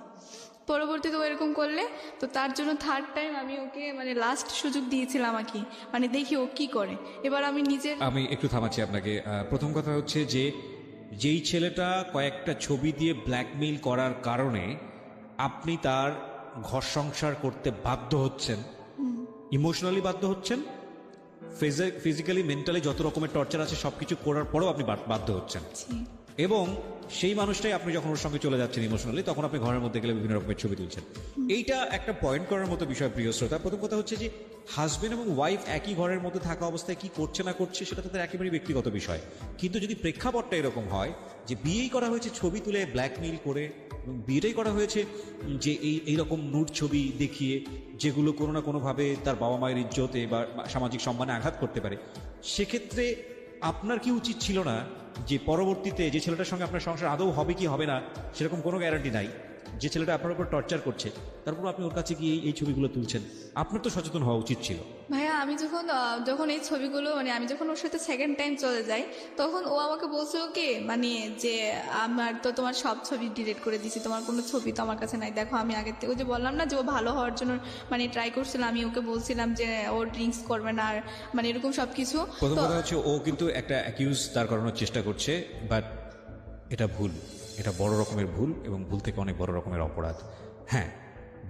পরবর্তীতে ও এরকম করলে, তো তার জন্য থার্ড টাইম আমি ওকে মানে লাস্ট সুযোগ দিয়েছিলাম আর কি, মানে দেখি ও কি করে। এবার আমি একটু থামাচ্ছি আপনাকে। প্রথম কথা হচ্ছে যে যেই ছেলেটা কয়েকটা ছবি দিয়ে ব্ল্যাকমেইল করার কারণে আপনি তার ঘর সংসার করতে বাধ্য হচ্ছেন, ইমোশনালি বাধ্য হচ্ছেন, ফিজিক্যালি মেন্টালি যত রকমের টর্চার আছে সবকিছু করার পরেও আপনি বাধ্য হচ্ছেন, এবং সেই মানুষটাই আপনি যখন ওর সঙ্গে চলে যাচ্ছেন ইমোশনালি, তখন আপনি ঘরের মধ্যে গেলে বিভিন্ন রকমের ছবি তুলছেন। এইটা একটা পয়েন্ট করার মতো বিষয় প্রিয় শ্রোতা। প্রথম কথা হচ্ছে যে হাজবেন্ড এবং ওয়াইফ একই ঘরের মধ্যে থাকা অবস্থায় কি করছে না করছে সেটা তাদের একেবারেই ব্যক্তিগত বিষয়, কিন্তু যদি প্রেক্ষাপটটা এরকম হয় যে বিয়েই করা হয়েছে ছবি তুলে ব্ল্যাকমেইল করে, এবং বিয়েটাই করা হয়েছে যে এইরকম নুড ছবি দেখিয়ে, যেগুলো কোনো না কোনোভাবে তার বাবা মায়ের ইজ্জতে বা সামাজিক সম্মানে আঘাত করতে পারে, সেক্ষেত্রে আপনার কি উচিত ছিল না যে পরবর্তীতে যে ছেলেটার সঙ্গে আপনার সংসার আদৌ হবে কি হবে না সেরকম কোনো গ্যারান্টি নাই, যে ছেলেটা আপনার উপর টর্চার করছে, তারপর আপনি ওর কাছে গিয়ে এই ছবিগুলো তুলছেন? আপনার তো সচেতন হওয়া উচিত ছিল। ভাইয়া আমি যখন এই ছবিগুলো মানে আমি যখন ওর সাথে সেকেন্ড টাইম চলে যাই, তখন ও আমাকে বলছিল কি মানে যে আমার তো তোমার সব ছবি ডিলিট করে দিছি, তোমার কোনো ছবি তো আমার কাছে নাই, দেখো আমি আগের থেকে যে বললাম না যে ও ভালো হওয়ার জন্য মানে ট্রাই করছিলাম, আমি ওকে বলছিলাম যে ও ড্রিঙ্কস করবে না, আর মানে এরকম সবকিছু। প্রথম কথা হচ্ছে ও কিন্তু একটা অ্যাকিউজ দাঁড় করানোর চেষ্টা করছে, বাট এটা ভুল, এটা বড় রকমের ভুল, এবং ভুল থেকে অনেক বড় রকমের অপরাধ। হ্যাঁ,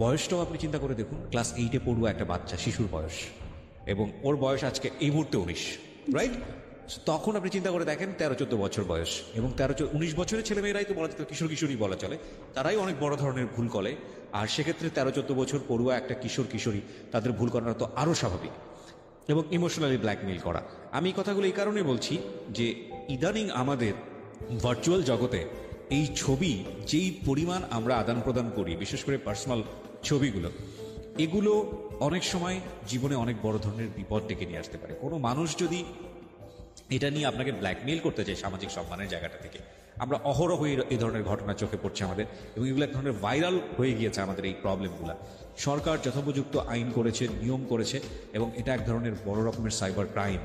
বয়সটাও আপনি চিন্তা করে দেখুন, ক্লাস 8-এ পড়ুয়া একটা বাচ্চা, শিশুর বয়স, এবং ওর বয়স আজকে এই মুহূর্তে 19, রাইট? তখন আপনি চিন্তা করে দেখেন 13-14 বছর বয়স, এবং 13-19 বছরের ছেলেমেয়েরাই তো বলা যায় কিশোর কিশোরী বলা চলে, তারাই অনেক বড় ধরনের ভুল করে, আর সেক্ষেত্রে 13-14 বছর পড়ুয়া একটা কিশোর কিশোরী তাদের ভুল করাটা তো আরও স্বাভাবিক, এবং ইমোশনালি ব্ল্যাকমেইল করা। আমি এই কথাগুলো এই কারণে বলছি যে ইদানিং আমাদের ভার্চুয়াল জগতে এই ছবি যেই পরিমাণ আমরা আদান প্রদান করি, বিশেষ করে পার্সোনাল ছবিগুলো, এগুলো অনেক সময় জীবনে অনেক বড় ধরনের বিপদ ডেকে নিয়ে আসতে পারে। কোনো মানুষ যদি এটা নিয়ে আপনাকে ব্ল্যাকমেইল করতে চায় সামাজিক সম্মানের জায়গাটা থেকে, আমরা অহরহ এই ধরনের ঘটনা চোখে পড়ছে আমাদের, এবং এগুলো এক ধরনের ভাইরাল হয়ে গিয়েছে আমাদের এই প্রবলেমগুলো। সরকার যথোপযুক্ত আইন করেছে, নিয়ম করেছে, এবং এটা এক ধরনের বড় রকমের সাইবার ক্রাইম।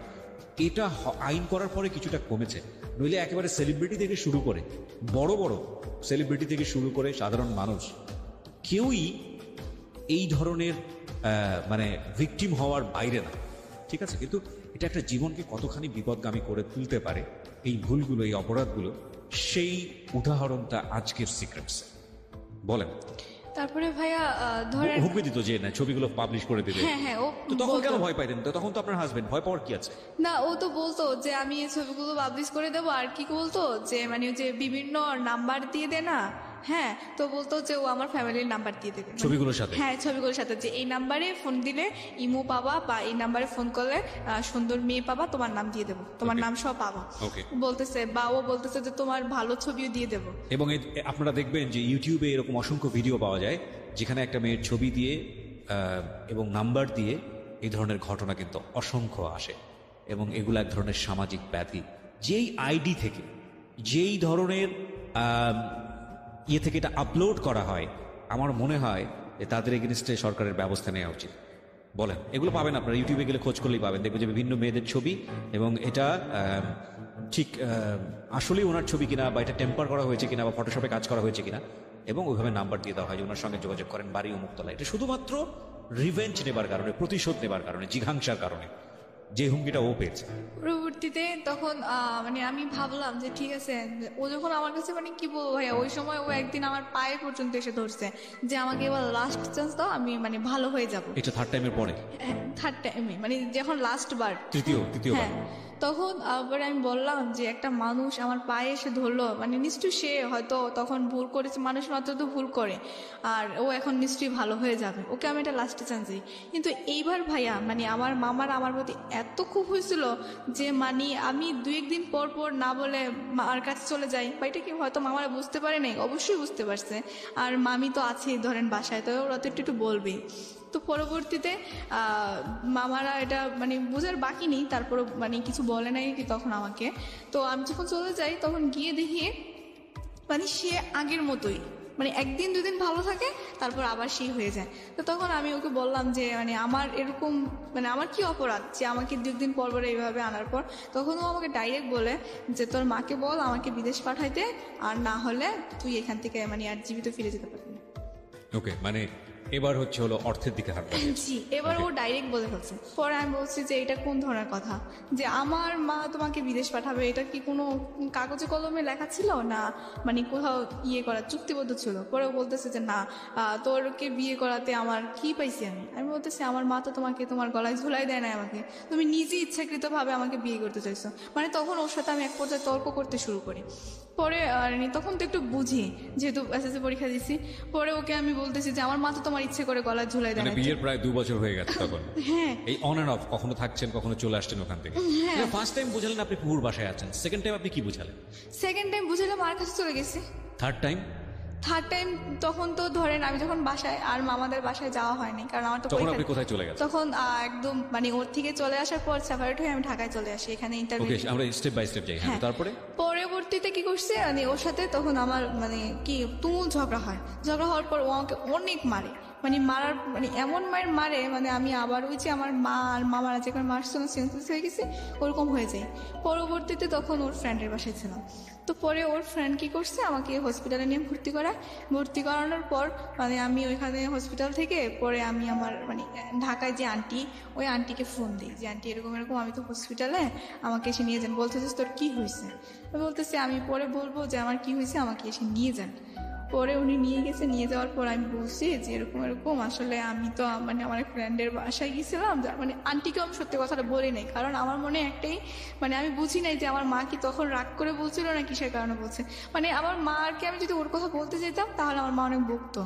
এটা আইন করার পরে কিছুটা কমেছে, নইলে একেবারে সেলিব্রিটি থেকে শুরু করে বড় বড় সেলিব্রিটি থেকে শুরু করে সাধারণ মানুষ কেউই এই ধরনের মানে ভিকটিম হওয়ার বাইরে না, ঠিক আছে? কিন্তু এটা একটা জীবনকে কতখানি বিপদগামী করে তুলতে পারে এই ভুলগুলো, এই অপরাধগুলো, সেই উদাহরণটা আজকের সিক্রেটস। বলেন। তারপরে ভাইয়া ধরেন হুমকি দিত যে না ছবিগুলো পাবলিশ করে দেবে, হ্যাঁ ও তো তখন বলতো। কেন ভয় পাইতেন? তো তখন তো আপনার হাজবেন্ড, ভয় পাওয়ার কি আছে? না ও তো বলতো যে আমি এই ছবিগুলো পাবলিশ করে দেবো, আর কি বলতো যে মানে যে বিভিন্ন নাম্বার দিয়ে দে না, হ্যাঁ, তো বলতো যে ও আমার ফ্যামিলির নাম্বার দিয়ে দেবে ছবিগুলোর সাথে? হ্যাঁ, ছবিগুলোর সাথে, যে এই নাম্বারে ফোন দিলে ইমো পাবা, বা এই নাম্বারে ফোন করলে সুন্দর মেয়ে পাবা, তোমার নাম দিয়ে দেবো, তোমার নাম সব পাবা বলতেছে, বা ও বলতেছে যে তোমার ভালো ছবিও দিয়ে দেবো। এবং আপনারা দেখবেন যে ইউটিউবে এরকম অসংখ্য ভিডিও পাওয়া যায় যেখানে একটা মেয়ের ছবি দিয়ে এবং নাম্বার দিয়ে এই ধরনের ঘটনা কিন্তু অসংখ্য আসে, এবং এগুলো এক ধরনের সামাজিক ব্যাধি। যেই আইডি থেকে, যেই ধরনের ইয়ে থেকে এটা আপলোড করা হয়, আমার মনে হয় যে তাদের এগেনস্টে সরকারের ব্যবস্থা নেওয়া উচিত। বলেন, এগুলো পাবেন আপনারা ইউটিউবে গেলে খোঁজ করলেই পাবেন, দেখবেন যে বিভিন্ন মেয়েদের ছবি, এবং এটা ঠিক আসলেই ওনার ছবি কিনা, বা এটা টেম্পার করা হয়েছে কিনা, বা ফটোশপে কাজ করা হয়েছে কিনা, এবং ওইভাবে নাম্বার দিয়ে দেওয়া হয় যে ওনার সঙ্গে যোগাযোগ করেন, বাড়ি অমুকতলা। এটা শুধুমাত্র রিভেঞ্জ নেবার কারণে, প্রতিশোধ নেবার কারণে, জিঘাংসার কারণে যে হুমকিটা ও পেয়েছে। পরবর্তীতে তখন মানে আমি ভাবলাম যে ঠিক আছে, ও যখন আমার কাছে মানে কি বলবো ভাইয়া, ওই সময় ও একদিন আমার পায়ে পর্যন্ত এসে ধরছে যে আমাকে এবার লাস্ট চান্স দাও, আমি মানে ভালো হয়ে যাবো। এটা থার্ড টাইমের পরে? থার্ড টাইমে, মানে যখন লাস্ট বার, তৃতীয়বার। হ্যাঁ, তখন আবার আমি বললাম যে একটা মানুষ আমার পায়ে এসে ধরলো, মানে নিশ্চয়ই সে হয়তো তখন ভুল করেছে, মানুষ মাত্র তো ভুল করে, আর ও এখন নিশ্চয়ই ভালো হয়ে যাবে, ওকে আমি এটা লাস্টে চান্স দিই। কিন্তু এইবার ভাইয়া মানে আমার মামার আমার প্রতি এত খুব হয়েছিল যে মানে আমি 2-1 দিন পর পর না বলে মার কাছে চলে যাই, বা এটা কি হয়তো মামারা বুঝতে পারে নাই, অবশ্যই বুঝতে পারছে, আর মামি তো আছেই ধরেন বাসায়, তো ওরা তো একটু বলবেই। তো পরবর্তীতে মামারা এটা মানে বোঝার বাকি নেই, তারপরে মানে কিছু বলে নাই কি তখন আমাকে। তো আমি যখন চলে যাই তখন গিয়ে দেখি মানে সে আগের মতোই, মানে 1-2 দিন ভালো থাকে, তারপর আবার সেই হয়ে যায়। তো তখন আমি ওকে বললাম যে মানে আমার এরকম মানে আমার কি অপরাধ যে আমাকে 2 দিন পর পর এইভাবে আনার পর। তখন ও আমাকে ডাইরেক্ট বলে যে তোর মাকে বল আমাকে বিদেশ পাঠাইতে, আর না হলে তুই এখান থেকে মানে আর জীবিত ফিরে যেতে পারবি না। ওকে, মানে এবার হলো অর্থের দিকে হাত বাড়িয়েছে। জি, এবার ও ডাইরেক্ট বলে ফেলছে। পরে আমি বলছি যে এটা কোন ধরনের কথা, যে আমার মা তোমাকে বিদেশ পাঠাবে, এটা কি কোনো কাগজে কলমে লেখা ছিল না, মানে কোথাও ইয়ে করা চুক্তিবদ্ধ ছিল? পরে ও বলতেছে যে না, তোরকে বিয়ে করাতে আমার কি পাইছি আমি বলতেছি আমার মা তো তোমাকে তোমার গলায় ঝুলাই দেয় না, আমাকে তুমি নিজে ইচ্ছাকৃতভাবে আমাকে বিয়ে করতে চাইছো। মানে তখন ওর সাথে আমি এক পর্যায়ে তর্ক করতে শুরু করি। পরে তখন তো একটু বুঝি, যেহেতু এসএসসি পরীক্ষা দিচ্ছি। পরে ওকে আমি বলতেছি যে আমার মা তো তোমার ইচ্ছে করে গলায় ঝুলাই দেয় না। বিয়ের প্রায় 2 বছর হয়ে গেছে তখন। হ্যাঁ, এই অন এন্ড অফ, কখনো থাকছেন কখনো চলে আসছেন ওখান থেকে। ফার্স্ট টাইম বুঝালেন আপনি পুকুর বাসায় আছেন, সেকেন্ড টাইম আপনি কি বুঝালেন? সেকেন্ড টাইম বুঝালাম মার কাছে চলে গেছি। থার্ড টাইম তখন তো ধরেন আমি যখন বাসায়, আর মামাদের বাসায় যাওয়া হয়নি, কারণ আমার তো তখন আপনি কোথায় চলে গেছেন? তখন একদম মানে ওর থেকে চলে আসার পর সেপারেট হয়ে আমি ঢাকায় চলে আসি, এখানে ইন্টারভিউ। ওকে, আমরা স্টেপ বাই স্টেপ যাই। হ্যাঁ, তারপরে পরবর্তীতে কি করছে মানে ওর সাথে তখন আমার মানে কি তুমুল ঝগড়া হওয়ার পর ও আমাকে অনেক মারে, মানে মারার মানে এমন মারে মানে আমি আবার ওই যে আমার মা আর মামারা যেখানে মারছিল সেন্সলেস হয়ে গেছে, ওরকম হয়ে যায়। পরবর্তীতে তখন ওর ফ্রেন্ডের বাসায় ছিলাম। তো পরে ওর ফ্রেন্ড কি করছে, আমাকে হসপিটালে নিয়ে ভর্তি করানোর পর মানে আমি ওইখানে হসপিটাল থেকে পরে আমি আমার মানে ঢাকায় যে আন্টি, ওই আন্টিকে ফোন দিই যে আন্টি এরকম আমি তো হসপিটালে, আমাকে এসে নিয়ে যান। বলতেছিস তোর কি হয়েছে? বলতেছে আমি পরে বলবো যে আমার কি হয়েছে, আমাকে এসে নিয়ে যান। পরে উনি নিয়ে গেছে, নিয়ে যাওয়ার পর আমি বলছি যে এরকম আসলে আমি তো মানে আমার ফ্রেন্ডের বাসায় গেছিলাম, মানে আন্টিকেও আমি সত্যি কথাটা বলি নাই, কারণ আমার মনে একটাই মানে আমি বুঝি নাই যে আমার মা কি তখন রাগ করে বলছিল না কিসের কারণে বলছে। মানে আমার মাকে আমি যদি ওর কথা বলতে যেতাম তাহলে আমার মা অনেক বকতো।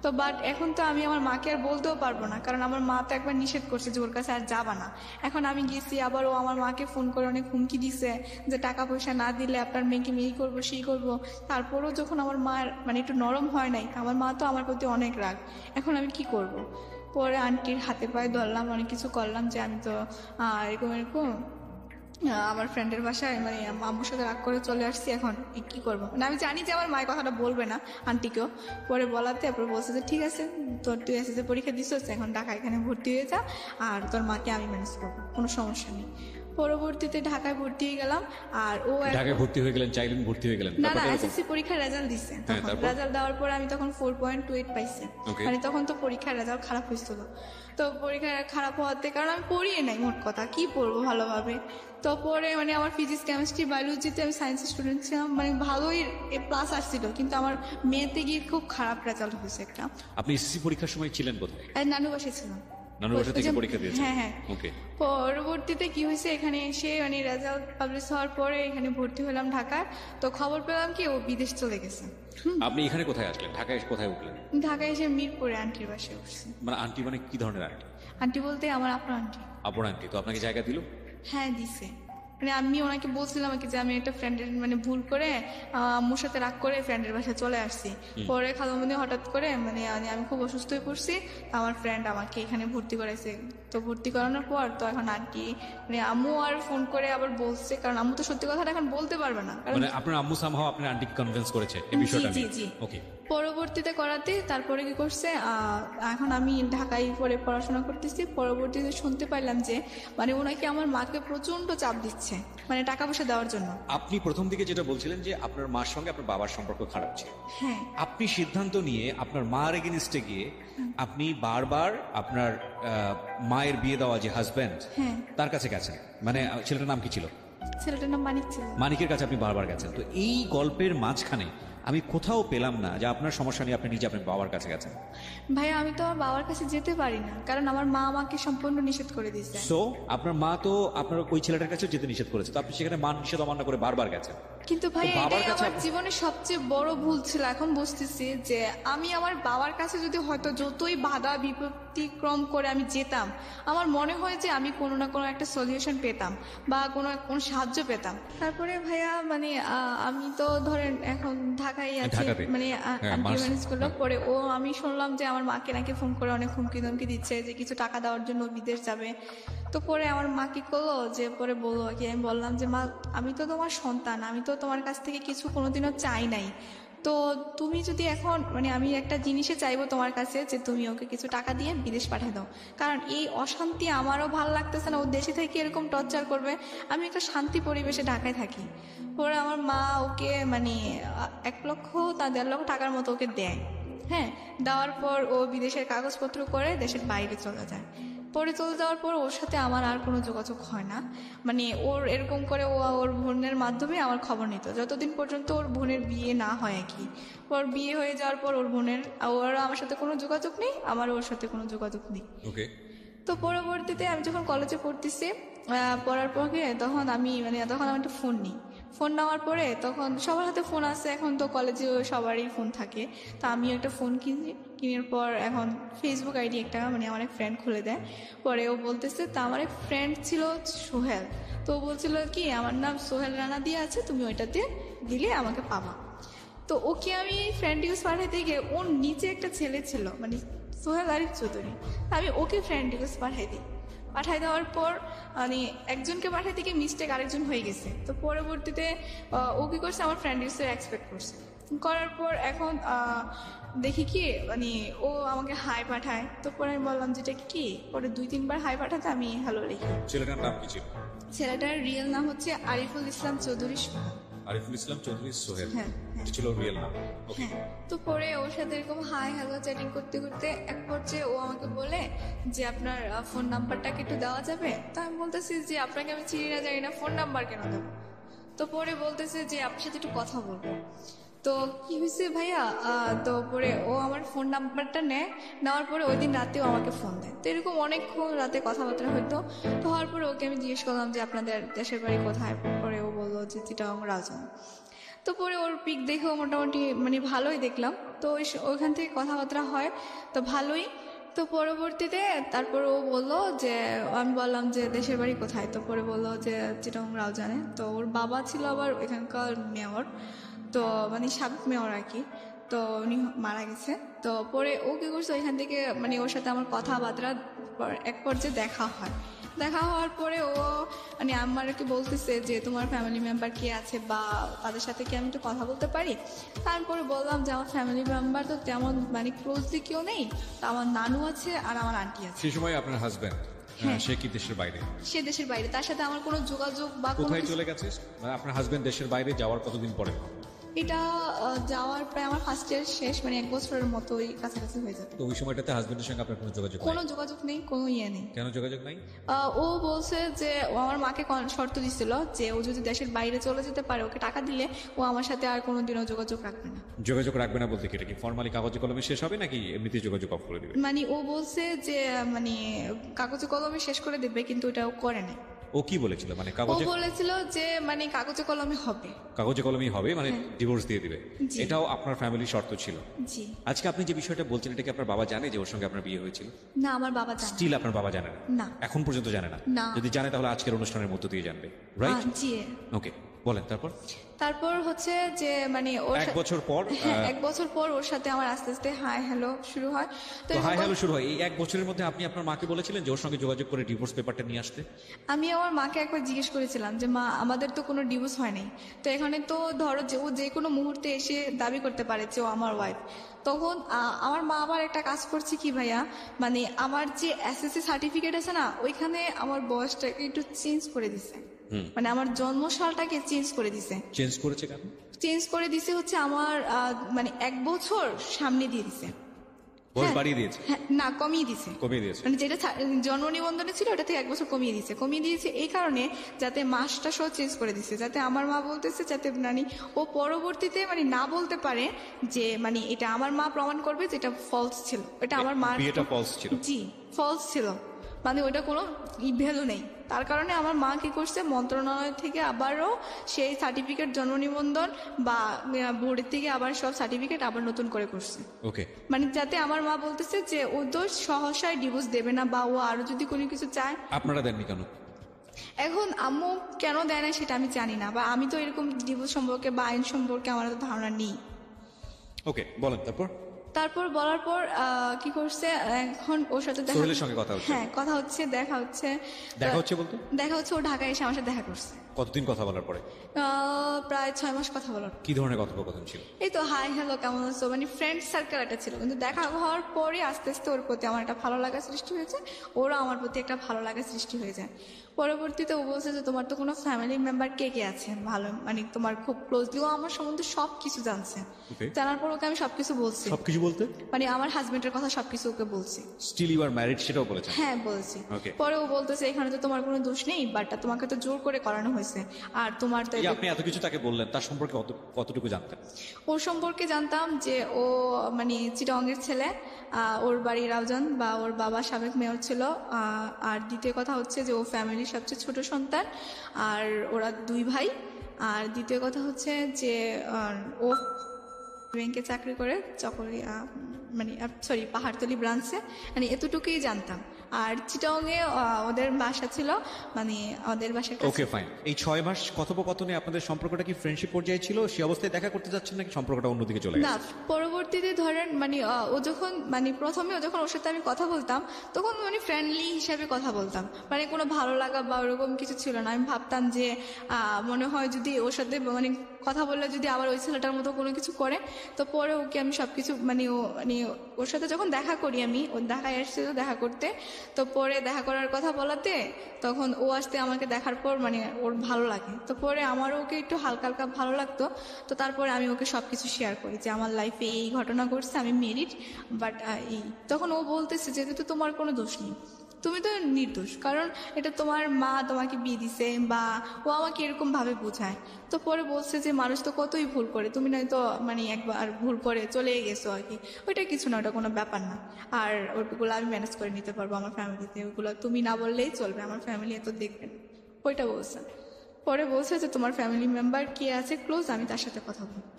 তো বাট এখন তো আমি আমার মাকে আর বলতেও পারবো না, কারণ আমার মা তো একবার নিষেধ করছে যে ওর কাছে আর যাবা না। এখন আমি গেছি, আবার ও আমার মাকে ফোন করে অনেক হুমকি দিছে যে টাকা পয়সা না দিলে আপনার মেয়েকে এই করবো সেই করবো। তারপরেও যখন আমার মার মানে একটু নরম হয় নাই, আমার মা তো আমার প্রতি অনেক রাগ। এখন আমি কি করব? পরে আন্টির হাতে পায়ে ধরলাম, অনেক কিছু করলাম যে আমি তো এরকম আমার ফ্রেন্ডের বাসায় মানে আম্মুর সাথে রাগ করে চলে আসছি, এখন কি করবো? মানে আমি জানি যে আমার মায়ের কথাটা বলবে না আন্টিকেও। পরে বলাতে তারপর বলছে যে ঠিক আছে, তুই এসএসসি পরীক্ষা দিচ্ছিস, এখন ঢাকা এখানে ভর্তি হয়ে যা, আর তোর মাকে আমি ম্যানেজ করবো, কোনো সমস্যা নেই। পরবর্তীতে ঢাকায় ভর্তি হয়ে গেলাম। আর ও ঢাকায় ভর্তি হয়ে গেলেন, চাইলেন ভর্তি হয়ে গেলেন, না ব্যাপারটা এরকম? এসএসসি পরীক্ষার রেজাল্ট দিছে। হ্যাঁ, তখন তারপর? রেজাল্ট দেওয়ার পরে আমি তখন 4.28 পাইছি। Okay. মানে তখন তো পরীক্ষার রেজাল্ট খারাপ হয়েছিল। তো পরীক্ষা খারাপ হওয়াতে, কারণ আমি পড়িয়ে নাই মোট কথা, কি পড়বো ভালোভাবে। তো পরে মানে আমার ফিজিক্স, কেমিস্ট্রি, বায়োলজিতে আমি সায়েন্সের স্টুডেন্ট ছিলাম, মানে ভালোই প্লাস আসছিল, কিন্তু আমার মেয়েতে গিয়ে খুব খারাপ রেজাল্ট হয়েছে একটা। আপনি এসএসসি পরীক্ষার সময় ছিলেন কোথায়? আর নানু বাসে ছিলাম। নানুর বাসা থেকে পরীক্ষা দিয়েছেন? হ্যাঁ হ্যাঁ। ওকে। পরবর্তীতে কি হয়েছে, এখানে এসে মানে রেজাল্ট পাবলিশ হওয়ার পরে এখানে ভর্তি হলাম ঢাকায়। তো খবর পেলাম কি ও বিদেশ চলে গেছে। আপনি এখানে কোথায় আসলেন? ঢাকায় এসে কোথায় উঠলেন? ঢাকায় এসে মিরপুরে আন্টির বাসায় উঠছি। মানে আন্টি মানে কি ধরনের আন্টি? আন্টি বলতে আমার আপনার আন্টি। আপনার আন্টি তো আপনাকে জায়গা দিল? হ্যাঁ দিছে। মানে আমি ওনাকে বলছিলাম আর কি যে আমি একটা ফ্রেন্ডের মানে ভুল করে আম্মুর সাথে রাগ করে ফ্রেন্ডের বাসায় চলে আসছি। পরে খালামণি হঠাৎ করে মানে আমি খুব অসুস্থ হয়ে পড়ছি, আমার ফ্রেন্ড আমাকে এখানে ভর্তি করাইছে। তো ভর্তি করানোর পর তো এখন আন্টি মানে আম্মু আর ফোন করে আবার বলছে, কারণ আম্মু তো সত্যি কথাটা এখন বলতে পারবে না, কারণ মানে আপনার আম্মু সামহাও আপনার আন্টিকে কনভিন্স করেছে এই বিষয়টা জি, নিয়ে? জি। ওকে। পরবর্তীতে করাতে তারপরে কি করছে, এখন আমি ঢাকায় পরে পড়াশোনা করতেছি। পরবর্তীতে শুনতে পাইলাম যে মানে ওনাকে আমার মাকে প্রচন্ড চাপ দিচ্ছে, মানে টাকা পয়সা দেওয়ার জন্য। আপনি প্রথম দিকে যেটা বলছিলেন যে আপনার মার সঙ্গে আপনার বাবার সম্পর্ক খারাপ ছিল, হ্যাঁ আপনি সিদ্ধান্ত নিয়ে আপনার মার এগেনিস্টে গিয়ে আপনি বারবার আপনার মায়ের বিয়ে দেওয়া যে হাজবেন্ড হ্যাঁ। তার কাছে গেছেন। মানে ছেলেটার নাম কি ছিল? ছেলেটার নাম মানিক ছিল। মানিকের কাছে আপনি বারবার গেছেন। তো এই গল্পের মাঝখানে আমি কোথাও পেলাম না যে আপনার সমস্যা নিয়ে আপনি নিজে আপনার বাবার কাছে গেছেন। ভাইয়া আমি তো আমার বাবার কাছে যেতে পারি না, কারণ আমার মা আমাকে সম্পূর্ণ নিষেধ করে দিয়েছে। সো আপনার মা তো আপনার ওই ছেলেটার কাছে যেতে নিষেধ করেছে, তো আপনি সেখানে মান নিষেধ অমান্য করে বারবার গেছেন। কিন্তু ভাই তো বাবার এটাই কাছে আমার জীবনের সবচেয়ে বড় ভুল ছিল। এখন বুঝতেছি যে আমি আমার বাবার কাছে যদি হয়তো যতই বাধা বিপত্তিক্রম করে আমি যেতাম, আমার মনে হয় যে আমি কোনো না কোনো একটা সলিউশন পেতাম বা কোনো সাহায্য পেতাম। তারপরে ভাইয়া মানে আমি তো ধরেন এখন ঢাকায় আছি, ঢাকাতে? মানে হ্যাঁ, আন্টি মাস- ম্যানেজ করলো। পরে আমি শুনলাম যে আমার মাকে নাকি ফোন করে অনেক হুমকি ধমকি দিচ্ছে যে কিছু টাকা দেওয়ার জন্য বিদেশ যাবে। তো পরে আমার মা কি করলো, যে পরে বললো কি, আমি বললাম যে মা আমি তো তোমার সন্তান, আমি তো তোমার কাছ থেকে কিছু কোনোদিনও চাই নাই। তো তুমি যদি এখন মানে আমি একটা জিনিসে চাইবো তোমার কাছে যে তুমি ওকে কিছু টাকা দিয়ে বিদেশ পাঠিয়ে দাও, কারণ এই অশান্তি আমারও ভালো লাগতেছে না, ও দেশে থেকে এরকম টর্চার করবে। আমি একটা শান্তি পরিবেশে ঢাকায় থাকি। পরে আমার মা ওকে মানে 1 লক্ষ তা 1.5 লক্ষ টাকার মতো ওকে দেয়। হ্যাঁ, দেওয়ার পর ও বিদেশের কাগজপত্র করে দেশের বাইরে চলে যায়। পরে চলে যাওয়ার পর ওর সাথে আমার আর কোনো যোগাযোগ হয় না। মানে ওর এরকম করে ওর বোনের মাধ্যমে আমার খবর নিত যতদিন পর্যন্ত ওর বোনের বিয়ে না হয় আর কি। ওর বিয়ে হয়ে যাওয়ার পর ওর আমার সাথে কোনো যোগাযোগ নেই, আমার ওর সাথে কোনো যোগাযোগ নেই। ওকে। তো পরবর্তীতে আমি যখন কলেজে পড়তেছি, পড়ার পরে তখন আমি একটা ফোন নিই। ফোন নেওয়ার পরে তখন সবার হাতে ফোন আছে, এখন তো কলেজে সবারই ফোন থাকে। তো আমি একটা ফোন কেনার পর এখন ফেসবুক আইডি একটা মানে আমার এক ফ্রেন্ড খুলে দেয়। পরে ও বলতেছে, তা আমার এক ফ্রেন্ড ছিল সোহেল, তো ও বলছিল কি আমার নাম সোহেল রানা দিয়ে আছে, তুমি ওইটাতে দিলে আমাকে পাবা। তো ওকে আমি ফ্রেন্ড ইউজ পাঠাইতে গিয়ে ওর নিচে একটা ছেলে ছিল মানে সোহেল আরিফ চৌধুরী, আমি ওকে ফ্রেন্ড রিকোয়েস্ট পাঠাই দেওয়ার পর মানে একজনকে পাঠাইতে গিয়ে মিস্টেক আরেকজন হয়ে গেছে। তো পরবর্তীতে ও কি করছে, আমার ফ্রেন্ড রিকোয়েস্ট এক্সপেক্ট করছে। করার পর এখন দেখি কি মানে ও আমাকে হাই পাঠায়। তো পরে আমি বললাম যেটা কি, পরে 2-3 বার হাই পাঠাতে আমি হ্যালো লিখি। ছেলেটার নাম কি ছিল? ছেলেটার রিয়েল নাম হচ্ছে আরিফুল ইসলাম চৌধুরী সোহেল। আরিফুল ইসলাম চৌধুরী সোহেল, হ্যাঁ, হ্যাঁ। এটা ছিল রিয়েল নাম। ওকে। হ্যাঁ, তো পরে ওর সাথে এরকম হাই হ্যালো চ্যাটিং করতে করতে এক পর্যায়ে ও আমাকে বলে যে আপনার ফোন নাম্বারটা কি একটু দেওয়া যাবে। তো আমি বলতেছি যে আপনাকে আমি চিনি না জানি না, ফোন নাম্বার কেন দেবো। তো পরে বলতেছে যে আপনার সাথে একটু কথা বলবো। তো কি হয়েছে ভাইয়া, তো পরে ও আমার ফোন নাম্বারটা নেওয়ার পরে ওই দিন রাতেও আমাকে ফোন দেয়। তো এরকম অনেকক্ষণ রাতে কথাবার্তা হইতো। তো হওয়ার পরে ওকে আমি জিজ্ঞেস করলাম যে আপনাদের দেশের বাড়ি কোথায়। পরে ও বললো যে চিটাগাং রাজধানী। তো পরে ওর পিক দেখেও মোটামুটি মানে ভালোই দেখলাম। তো ওইখান থেকে কথাবার্তা হয় তো ভালোই। তো পরবর্তীতে তারপর ও বললো যে, আমি বললাম যে দেশের বাড়ি কোথায়। তো পরে বললো যে চিটাগাং রাজধানী। তো ওর বাবা ছিল আবার এখানকার মেয়র, তো মানে সাবেক মেয়র আর কি। তো উনি মারা গেছে। তো পরে ও কি করছে, ওইখান থেকে মানে ওর সাথে আমার কথাবার্তা এক পর্যায়ে দেখা হওয়ার পরে ও মানে আমাকে বলতেছে যে তোমার ফ্যামিলি মেম্বার কে আছে বা তাদের সাথে কি আমি একটু কথা বলতে পারি। তারপরে বললাম যে আমার ফ্যামিলি মেম্বার তো তেমন মানে ক্লোজলি কেউ নেই, তো আমার নানু আছে আর আমার আন্টি আছে। সেই সময় আপনার হাজবেন্ড? হ্যাঁ। সে কি দেশের বাইরে? সে দেশের বাইরে, তার সাথে আমার কোনো যোগাযোগ বা কোনো কোথায় কিছু- চলে গেছে? মানে আপনার হাজবেন্ড দেশের বাইরে যাওয়ার কতদিন পরে? এটা যাওয়ার প্রায় আমার ফার্স্ট ইয়ার শেষ, মানে 1 বছরের মতোই কাছাকাছি হয়ে যাবে। তো ওই সময়টাতে হাজবেন্ডের সঙ্গে আপনার কোনো যোগাযোগ কোনো যোগাযোগ নেই, কোনো ইয়ে নেই। কেন যোগাযোগ নাই? ও বলছে যে ও আমার মাকে শর্ত দিছিল যে ও যদি দেশের বাইরে চলে যেতে পারে, ওকে টাকা দিলে ও আমার সাথে আর কোনোদিনও যোগাযোগ রাখবে না। যোগাযোগ রাখবে না বলতে কি এটা কি ফর্মালি কাগজে কলমে শেষ হবে নাকি এমনিতে যোগাযোগ অফ করে দিবে? মানে ও বলছে যে মানে কাগজে কলমে শেষ করে দেবে, কিন্তু এটা ও করে না। ও কি বলেছিল? মানে ও কাগজে বলেছিল যে মানে কাগজে কলমে হবে। কাগজে কলমেই হবে, মানে ডিভোর্স দিয়ে দিবে। জি। এটাও আপনার ফ্যামিলির শর্ত ছিল? জি আজকে আপনি যে বিষয়টা বলছেন এটা কি আপনার বাবা জানে যে ওর সঙ্গে আপনার বিয়ে হয়েছিল? না, আমার বাবা জানে স্টিল আপনার বাবা জানে না? না। এখন পর্যন্ত জানে না? না। যদি জানে তাহলে আজকের অনুষ্ঠানের মধ্য দিয়ে জানবে, রাইট? জি। ওকে, বলেন তারপর। তারপর হচ্ছে যে মানে ওর 1 বছর পর হ্যাঁ, 1 বছর পর ওর সাথে আমার আস্তে আস্তে হাই হ্যালো শুরু হয়। তো তো হাই এরকম- হ্যালো শুরু হয়। এই 1 বছরের মধ্যে আপনি আপনার মাকে বলেছিলেন যে ওর সঙ্গে যোগাযোগ করে ডিভোর্স পেপারটা নিয়ে আসতে? আমি আমার মাকে একবার জিজ্ঞেস করেছিলাম যে মা, আমাদের তো কোনো ডিভোর্স হয় নাই, তো এখানে তো ধরো যে ও যে কোনো মুহূর্তে এসে দাবি করতে পারে যে ও আমার ওয়াইফ। তখন আমার মা আবার একটা কাজ করছে কি ভাইয়া, মানে আমার যে এসএসসি সার্টিফিকেট আছে না, ওইখানে আমার বয়সটাকে একটু চেঞ্জ করে দিছে। মানে আমার জন্ম সালটাকে চেঞ্জ করে দিছে। চেঞ্জ করেছে কেন? চেঞ্জ করে দিছে হচ্ছে আমার মানে 1 বছর সামনে দিয়ে দিছে। বয়স হ্যাঁ। বাড়িয়ে দিয়েছে? হ্যাঁ, না, কমিয়ে দিছে। কমিয়ে দিয়েছে? মানে যেটা জন্ম নিবন্ধনে ছিল ওটা থেকে 1 বছর কমিয়ে দিয়েছে এই কারণে যাতে মাসটা সহ চেঞ্জ করে দিছে, যাতে আমার মা বলতেছে যাতে মানে ও পরবর্তীতে মানে না বলতে পারে যে মানে এটা আমার মা প্রমাণ করবে যে এটা ফলস ছিল, এটা আমার মার বিয়েটা false ছিল? জি, ফলস ছিল, মানে ওটা কোনো ভ্যালু নেই। তার কারণে আমার মা কি করছে, মন্ত্রণালয় থেকে আবারও সেই সার্টিফিকেট জন্ম নিবন্ধন বা বোর্ডের থেকে আবার সব সার্টিফিকেট আবার নতুন করে করছে। ওকে। মানে যাতে আমার মা বলতেছে যে ও তো সহসায় ডিভোর্স দেবে না, বা ও আরো যদি কোনো কিছু চায়। আপনারা দেননি কেন? এখন আম্মু কেন দেয় না সেটা আমি জানি না, বা আমি তো এরকম ডিভোর্স সম্পর্কে বা আইন সম্পর্কে আমার তো ধারণা নেই। ওকে, বলেন তারপর। তারপর বলার পর কি করছে, এখন ওর সাথে সোহেলের সঙ্গে কথা হচ্ছে? হ্যাঁ, কথা হচ্ছে, দেখা হচ্ছে। দেখা হচ্ছে বলতে? দেখা হচ্ছে ও ঢাকায় এসে আমার সাথে দেখা করছে। কতদিন কথা বলার পরে? প্রায় 6 মাস কথা বলার। কি ধরনের কথোপকথন ছিল? এই তো হাই হ্যালো কেমন আছো, মানে ফ্রেন্ড সার্কেল একটা ছিল, কিন্তু দেখা হওয়ার পরে আস্তে আস্তে ওর প্রতি আমার একটা ভালো লাগা সৃষ্টি হয়েছে, ওরা আমার প্রতি একটা ভালো লাগা সৃষ্টি হয়ে যায়। পরবর্তীতে ও বলছে যে তোমার তো কোনো ফ্যামিলি মেম্বার কে কে আছে ভালো, মানে তোমার খুব ক্লোজলি, ও আমার সম্বন্ধে সবকিছু জানছে। Okay. জানার পর ওকে আমি সবকিছু বলছি, সবকিছু বলতে? মানে আমার হাজবেন্ডের কথা সবকিছু ওকে বলছি। স্টিল ইউ আর ম্যারিড সেটাও বলেছেন? হ্যাঁ, বলছি। Okay. পরে ও বলতেছে এখানে তো তোমার কোনো দোষ নেই, বাট তোমাকে তো জোর করে করানো হয়েছে, আর তোমার তো এই আপনি এত কিছু তাকে বললেন, তার সম্পর্কে কতটুকু জানতেন? ওর সম্পর্কে জানতাম যে ও মানে চিটাগংয়ের ছেলে, ওর বাড়ি রাউজান, বা ওর বাবা সাবেক মেয়র ছিল, আর দ্বিতীয় কথা হচ্ছে যে ও ফ্যামিলির সবচেয়ে ছোট সন্তান, আর ওরা 2 ভাই। আর দ্বিতীয় কথা হচ্ছে যে ও ব্যাংকে চাকরি করে, মানে সরি পাহাড়তলি ব্রাঞ্চে, মানে এতটুকুই জানতাম। আর চিটাগংয়ে ওদের বাসা ছিল, মানে ওদের বাসার কাছে। ওকে, ফাইন। এই 6 মাস কথোপকথনে আপনাদের সম্পর্কটা কি ফ্রেন্ডশিপ পর্যায়ে ছিল? সে অবস্থায় দেখা করতে যাচ্ছেন নাকি সম্পর্কটা অন্যদিকে চলে না, গেছে? পরবর্তীতে ধরেন মানে ও যখন মানে প্রথমে ও যখন ওর সাথে আমি কথা বলতাম, তখন মানে ফ্রেন্ডলি হিসাবে কথা বলতাম, মানে কোনো ভালো লাগা বা ওরকম কিছু ছিল না। আমি ভাবতাম যে মনে হয় যদি ওর সাথে মানে কথা বললে যদি আবার ওই ছেলেটার মতো কোনো কিছু করে, তো পরে ওকে আমি সবকিছু মানে ওর সাথে যখন দেখা করি, আমি ও ঢাকায় এসেছিল দেখা করতে, তো পরে দেখা করার কথা বলাতে তখন ও আসতে আমাকে দেখার পর মানে ওর ভালো লাগে, তো পরে আমারও ওকে একটু হালকা হালকা ভালো লাগতো। তো তারপরে আমি ওকে সবকিছু শেয়ার করি যে আমার লাইফে এই ঘটনা ঘটছে, আমি মেরিড, বাট এই তখন ও বলতেছে যে তো তোমার কোনো দোষ নেই, তুমি তো নির্দোষ, কারণ এটা তোমার মা তোমাকে বিয়ে দিছে, বা ও আমাকে এরকম ভাবে বোঝায়। তো পরে বলছে যে মানুষ তো কতই ভুল করে, তুমি নয়তো মানে একবার ভুল করে চলে গেছো আর কি, ওইটা কিছু না, ওটা কোনো ব্যাপার না, আর ওইগুলো আমি ম্যানেজ করে নিতে পারবো আমার ফ্যামিলিতে, ওইগুলো তুমি না বললেই চলবে, আমার ফ্যামিলি এত দেখবেন, ওইটা বলছে। পরে বলছে যে তোমার ফ্যামিলি মেম্বার কে আছে ক্লোজ, আমি তার সাথে কথা বলবো।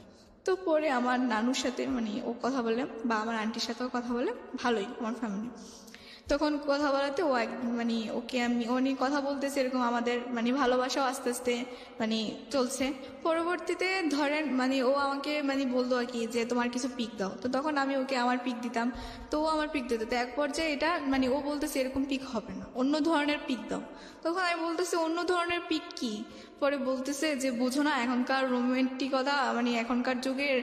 তো পরে আমার নানুর সাথে মানে ও কথা বলে, বা আমার আন্টির সাথেও কথা বলে, ভালোই আমার ফ্যামিলি। তখন কথা বলাতে ও মানে ওকে আমি ও নিয়ে কথা বলতেছে, এরকম আমাদের মানে ভালোবাসাও আস্তে আস্তে মানে চলছে। পরবর্তীতে ধরেন মানে ও আমাকে মানে বলতো আর কি যে তোমার কিছু পিক দাও, তো তখন আমি ওকে আমার পিক দিতাম, তো ও আমার পিক দিত। তো এক পর্যায়ে এটা মানে ও বলতেছে এরকম পিক হবে না, অন্য ধরনের পিক দাও। তখন আমি বলতেছি অন্য ধরনের পিক কি? পরে বলতেছে যে বুঝো না এখনকার রোমান্টিকতা, মানে এখনকার যুগের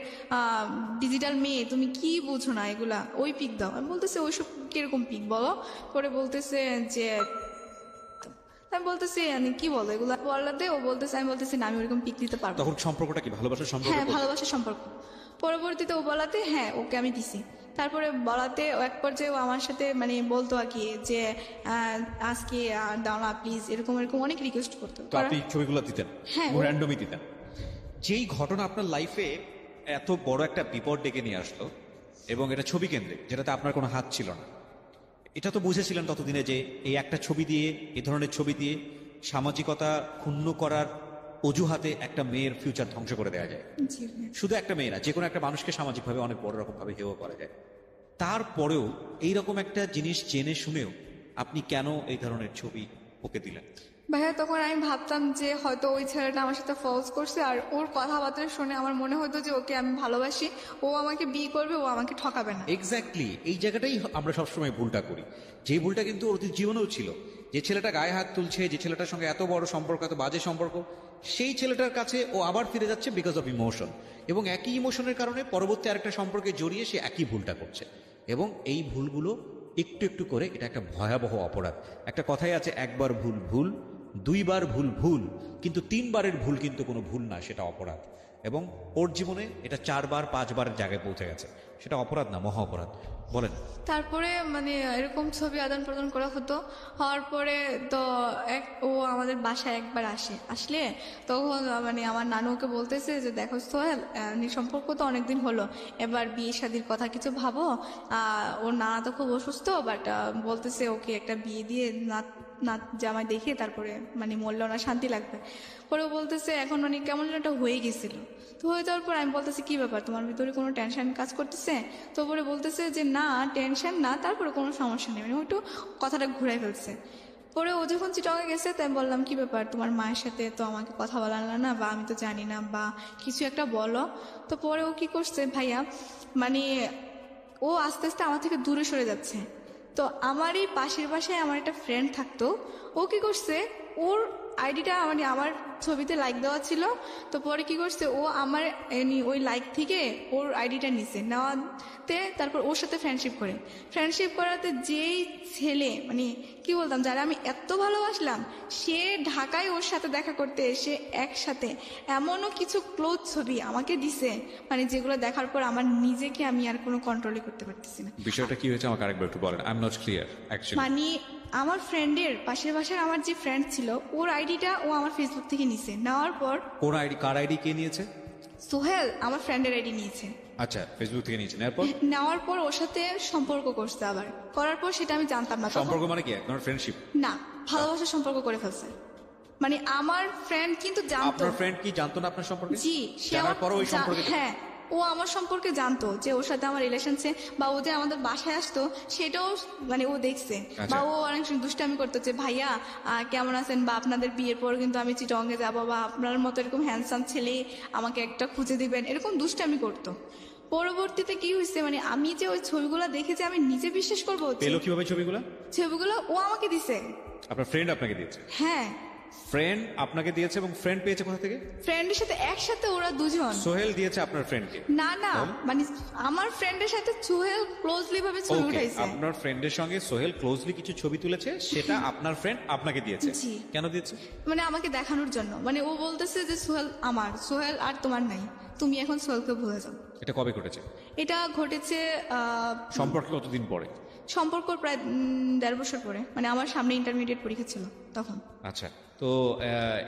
ডিজিটাল মেয়ে, তুমি কি বুঝো না এগুলা, ওই পিক দাও। আমি বলতেছে ওইসব কিরকম পিক বলো। পরে বলতেছে যে আমি বলতেছি কি বলো এগুলো বলাতে ও বলতেছে, আমি বলতেছি না আমি ওরকম পিক দিতে পারবো না। তখন সম্পর্কটা কি ভালোবাসার সম্পর্ক? হ্যাঁ ভালোবাসার সম্পর্ক। পরবর্তীতে ও বলাতে হ্যাঁ ওকে আমি দিছি। তারপরে বলাতে ও এক পর্যায়ে ও আমার সাথে বলতো আর কি যে আজকে দাও না প্লিজ, এরকম এরকম অনেক রিকোয়েস্ট করতো। তো আপনি ছবিগুলো দিতেন? হ্যাঁ, র্যান্ডমই দিতেন। যেই ঘটনা আপনার লাইফে এত বড় একটা বিপদ ডেকে নিয়ে আসলো এবং এটা ছবি কেন্দ্রিক, যেটাতে আপনার কোনো হাত ছিল না, এটা তো বুঝেছিলেন ততদিনে যে এই একটা ছবি দিয়ে, এই ধরনের ছবি দিয়ে সামাজিকতা ক্ষুণ্ণ করার অজুহাতে একটা মেয়ের ফিউচার ধ্বংস করে দেওয়া যায়। জি ভাইয়া। শুধু একটা মেয়ে না, যে কোনো একটা মানুষকে সামাজিকভাবে অনেক বড় রকম ভাবে হেয় করা যায়। তারপরেও এইরকম একটা জিনিস জেনে শুনেও আপনি কেন এই ধরনের ছবি ওকে দিলেন? ভাইয়া তখন আমি ভাবতাম যে হয়তো ওই ছেলেটা আমার সাথে ফলস করছে, আর ওর কথাবার্তা শুনে আমার মনে হতো যে ওকে আমি ভালোবাসি, ও আমাকে বিয়ে করবে, ও আমাকে ঠকাবে না। এক্স্যাক্টলি এই জায়গাটাই আমরা সবসময় ভুলটা করি, যে ভুলটা কিন্তু ওর জীবনেও ছিল। যে ছেলেটা গায়ে হাত তুলছে, যে ছেলেটার সঙ্গে এত বড় সম্পর্ক, এত বাজে সম্পর্ক, সেই ছেলেটার কাছে ও আবার ফিরে যাচ্ছে বিকজ অফ ইমোশন, এবং একই ইমোশনের কারণে পরবর্তী আরেকটা সম্পর্কে জড়িয়ে সে একই ভুলটা করছে। এবং এই ভুলগুলো একটু একটু করে এটা একটা ভয়াবহ অপরাধ। একটা কথাই আছে, একবার ভুল ভুল, দুইবার ভুল ভুল, কিন্তু তিনবারের ভুল কিন্তু কোনো ভুল না, সেটা অপরাধ। এবং ওর জীবনে এটা 4বার 5বারের জায়গায় পৌঁছে গেছে, সেটা অপরাধ না, মহা অপরাধ। বলেন। তারপরে এরকম ছবি আদান প্রদান করা হতো। হওয়ার পরে তো ও আমাদের বাসায় একবার আসলে তখন আমার নানু ওকে বলতেছে যে দেখো সোহেল, সম্পর্ক তো অনেকদিন হলো, এবার বিয়ে শাদীর কথা কিছু ভাবো। ওর নানা তো খুব অসুস্থ, বাট বলতেছে ওকে একটা বিয়ে দিয়ে নাত জামাই দেখে তারপরে মরলে ওনার শান্তি লাগবে। পরে ও বলতেছে এখন কেমন যেন একটা হয়ে গেছিল। তো হয়ে যাওয়ার পর আমি বলতেছি কি ব্যাপার, তোমার ভিতরে কোনো টেনশন কাজ করতেছে? তো পরে বলতেছে যে না টেনশন না, তারপরে কোনো সমস্যা নেই, ও একটু কথাটা ঘুরাই ফেলছে। পরে ও যখন চিটকে গেছে তাই বললাম কি ব্যাপার, তোমার মায়ের সাথে তো আমাকে কথা বলালো না, বা আমি তো জানি না, বা কিছু একটা বলো। তো পরে ও কি করছে ভাইয়া, ও আস্তে আস্তে আমার থেকে দূরে সরে যাচ্ছে। তো আমার এই পাশের বাসায় আমার একটা ফ্রেন্ড থাকতো, ও কি করছে ওর আইডিটা আমার ছবিতে লাইক দেওয়া ছিল। তো পরে কি করছে ও আমার ওই লাইক থেকে ওর আইডিটা নিছে, নেওয়াতে তারপর ওর সাথে ফ্রেন্ডশিপ করাতে যেই ছেলে কি বলতাম যারা আমি এত ভালোবাসলাম, সে ঢাকায় ওর সাথে দেখা করতে এসে একসাথে এমনও কিছু ক্লোজ ছবি আমাকে দিছে যেগুলো দেখার পর আমার নিজেকে আমি আর কোনো কন্ট্রোলই করতে পারতেছি না। বিষয়টা কি হয়েছে আমাকে আরেকবার একটু বলেন, I am not clear actually. আমার ফ্রেন্ডের পাশের বাসার আমার যে ফ্রেন্ড ছিল, ওর আইডিটা ও আমার ফেসবুক থেকে নিছে। নেওয়ার পর ওর আইডি, কার আইডি কে নিয়েছে? সোহেল আমার ফ্রেন্ডের আইডি নিয়েছে। আচ্ছা, ফেসবুক থেকে নিয়েছে। নেওয়ার পর ওর সাথে সম্পর্ক করছে, আবার করার পর সেটা আমি জানতাম না। সম্পর্ক মানে কি, আপনার ফ্রেন্ডশিপ? না, ভালোবাসার সম্পর্ক করে ফেলছে। আমার ফ্রেন্ড কিন্তু জানতো। আপনার ফ্রেন্ড কি জানতো না আপনার সম্পর্কে? জি, সে জানার পরও ওই সম্পর্কে? হ্যাঁ, ও আমার সম্পর্কে জানতো যে ওর সাথে আমার রিলেশনছে, বা ও যে আমাদের বাসায় আসতো সেটাও ও দেখছে। বা ও অনেক দুষ্টামি করতো যে ভাইয়া কেমন আছেন, বা আপনাদের বিয়ের পর কিন্তু আমি চিটঙ্গে যাব, বা আপনার মতো এরকম হ্যান্ডসাম ছেলে আমাকে একটা খুঁজে দিবেন, এরকম দুষ্টামি করতো। পরবর্তীতে কি হয়েছে আমি যে ওই ছবিগুলো দেখেছি আমি নিজে বিশ্বাস করবো। পেলো কিভাবে ছবিগুলো ও আমাকে দিছে। আপনার ফ্রেন্ড আপনাকে দিয়েছে? হ্যাঁ, ফ্রেন্ড আপনাকে দিয়েছে। এবং ফ্রেন্ড পেয়েছে কোথা থেকে? ফ্রেন্ডের সাথে একসাথে ওরা দুজন। সোহেল দিয়েছে আপনার ফ্রেন্ডকে? না, আমার ফ্রেন্ডের সাথে সোহেল ক্লোজলি ভাবে ছবি উঠাইছে। আপনার ফ্রেন্ডের সঙ্গে সোহেল ক্লোজলি কিছু ছবি তুলেছে, সেটা আপনার ফ্রেন্ড আপনাকে দিয়েছে। কেন দিয়েছে? আমাকে দেখানোর জন্য। ও বলতেছে যে সোহেল আর তোমার নাই, তুমি এখন সোহেলকে ভুলে যাও। এটা কবে ঘটেছে? এটা ঘটেছে সম্পর্কে কতদিন পরে? সম্পর্ক প্রায় 1.5 বছর পরে। আমার সামনে ইন্টারমিডিয়েট পরীক্ষা ছিল তখন। আচ্ছা, তো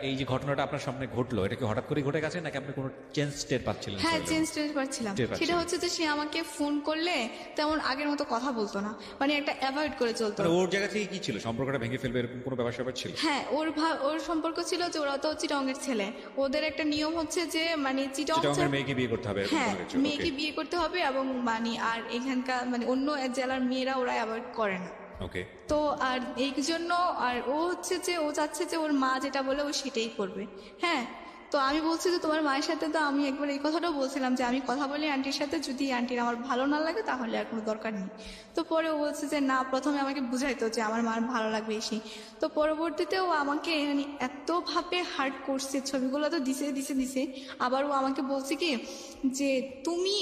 এই যে ঘটনাটা আপনার সামনে ঘটলো, এটা কি হঠাৎ করে ঘটে গেছে নাকি আপনি কোনো চেঞ্জ টের পাচ্ছিলেন? হ্যাঁ, চেঞ্জ টের পাচ্ছিলাম। সেটা হচ্ছে যে সে আমাকে ফোন করলে তেমন আগের মতো কথা বলতো না, একটা অ্যাভয়েড করে চলতো। ওর জায়গা থেকে কি ছিল, সম্পর্কটা ভেঙে ফেলবে এরকম কোনো ব্যাপার ছিল? হ্যাঁ, ওর সম্পর্ক ছিল যে ওরা তো চিটংয়ের ছেলে, ওদের একটা নিয়ম হচ্ছে যে চিটংয়ের মেয়েকে বিয়ে করতে হবে। হ্যাঁ, মেয়েকে বিয়ে করতে হবে, এবং আর এখানকার অন্য জেলার মেয়েরা ওরা অ্যাভয়েড করে না। তো আর এই জন্য আর ও হচ্ছে যে ও চাচ্ছে যে ওর মা যেটা বলে ও সেটাই করবে। হ্যাঁ, তো আমি বলছি যে তোমার মায়ের সাথে তো আমি একবার এই কথাটাও বলছিলাম যে আমি কথা বলি আন্টির সাথে, যদি আন্টির আমার ভালো না লাগে তাহলে আর কোনো দরকার নেই। তো পরে ও বলছে যে না, প্রথমে আমাকে বুঝাইতো যে আমার মার ভালো লাগবে এসে। তো পরবর্তীতে ও আমাকে এতভাবে হার্ট করছে, ছবিগুলো তো দিছে। আবার ও আমাকে বলছে কি যে তুমি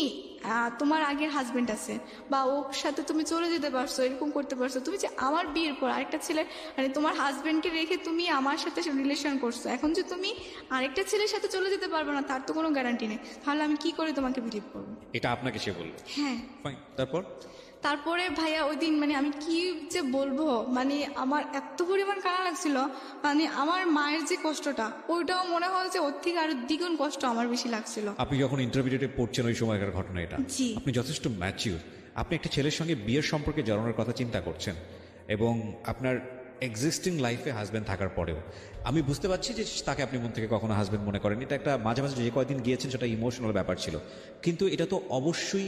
তোমার আগের হাজবেন্ড আছে বা ওর সাথে তুমি চলে যেতে পারছো, এরকম করতে পারছো, তুমি যে আমার বিয়ের পর আরেকটা ছেলে মানে তোমার হাজবেন্ডকে রেখে তুমি আমার সাথে রিলেশন করছো, এখন যে তুমি আরেকটা ছেলের সাথে চলে যেতে পারবে না তার তো কোনো গ্যারান্টি নেই, তাহলে আমি কি করে তোমাকে বিলিভ করবো? এটা আপনাকে সে বললো? হ্যাঁ। ফাইন, তারপর? তারপরে ভাইয়া ওই দিন মানে আমি কি যে বলবো, মানে আমার এত পরিমাণ খারাপ লাগছিল, মানে আমার মায়ের যে কষ্টটা ওইটাও মনে হয় যে ওর থেকে আরো দ্বিগুণ কষ্ট আমার বেশি লাগছিল। আপনি যখন ইন্টারমিডিয়েটে পড়ছেন ওই সময়কার ঘটনা এটা, জি। আপনি যথেষ্ট ম্যাচিউর, আপনি একটা ছেলের সঙ্গে বিয়ের সম্পর্কে জড়ানোর কথা চিন্তা করছেন এবং আপনার এক্সিস্টিং লাইফে হাজব্যান্ড থাকার পরেও আমি বুঝতে পারছি যে তাকে আপনি মন থেকে কখনো হাজব্যান্ড মনে করেন। এটা একটা মাঝে মাঝে যে কয়েকদিন গিয়েছেন সেটা ইমোশনাল ব্যাপার ছিল, কিন্তু এটা তো অবশ্যই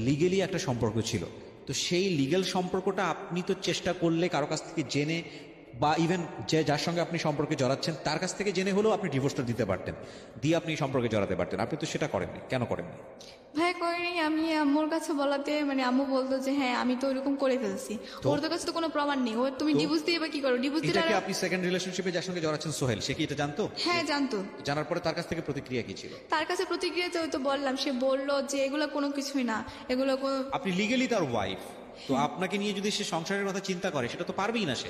লিগেলি একটা সম্পর্ক ছিল। তো সেই লিগ্যাল সম্পর্কটা আপনি তো চেষ্টা করলে কারো কাছ থেকে জেনে বা ইভেন যে যার সঙ্গে আপনি সম্পর্কে জড়াচ্ছেন তার কাছ থেকে জেনে হলেও আপনি ডিভোর্সটা দিতে পারতেন, দিয়ে আপনি সম্পর্কে জড়াতে পারতেন। আপনি তো সেটা করেননি, কেন করেননি? ভাই করিনি। আমি আম্মুর কাছে বলাতে মানে আম্মু বলতো যে হ্যাঁ আমি তো ওইরকম করে ফেলছি, ওর তো কাছে তো কোনো প্রমাণ নেই, ওর তুমি ডিভোর্স দিয়ে বা কি করো? ডিভোর্স দিলে এটাকে আপনি সেকেন্ড রিলেশনশিপে যার সঙ্গে জড়াচ্ছেন সোহেল, সে কি এটা জানতো? হ্যাঁ জানতো। জানার পরে তার কাছ থেকে প্রতিক্রিয়া কি ছিল? তার কাছে প্রতিক্রিয়া তো ওই তো বললাম, সে বললো যে এগুলো কোনো কিছুই না, এগুলো কোনো। আপনি লিগেলি তার ওয়াইফ, তো আপনাকে নিয়ে যদি সে সংসারের কথা চিন্তা করে সেটা তো পারবেই না সে।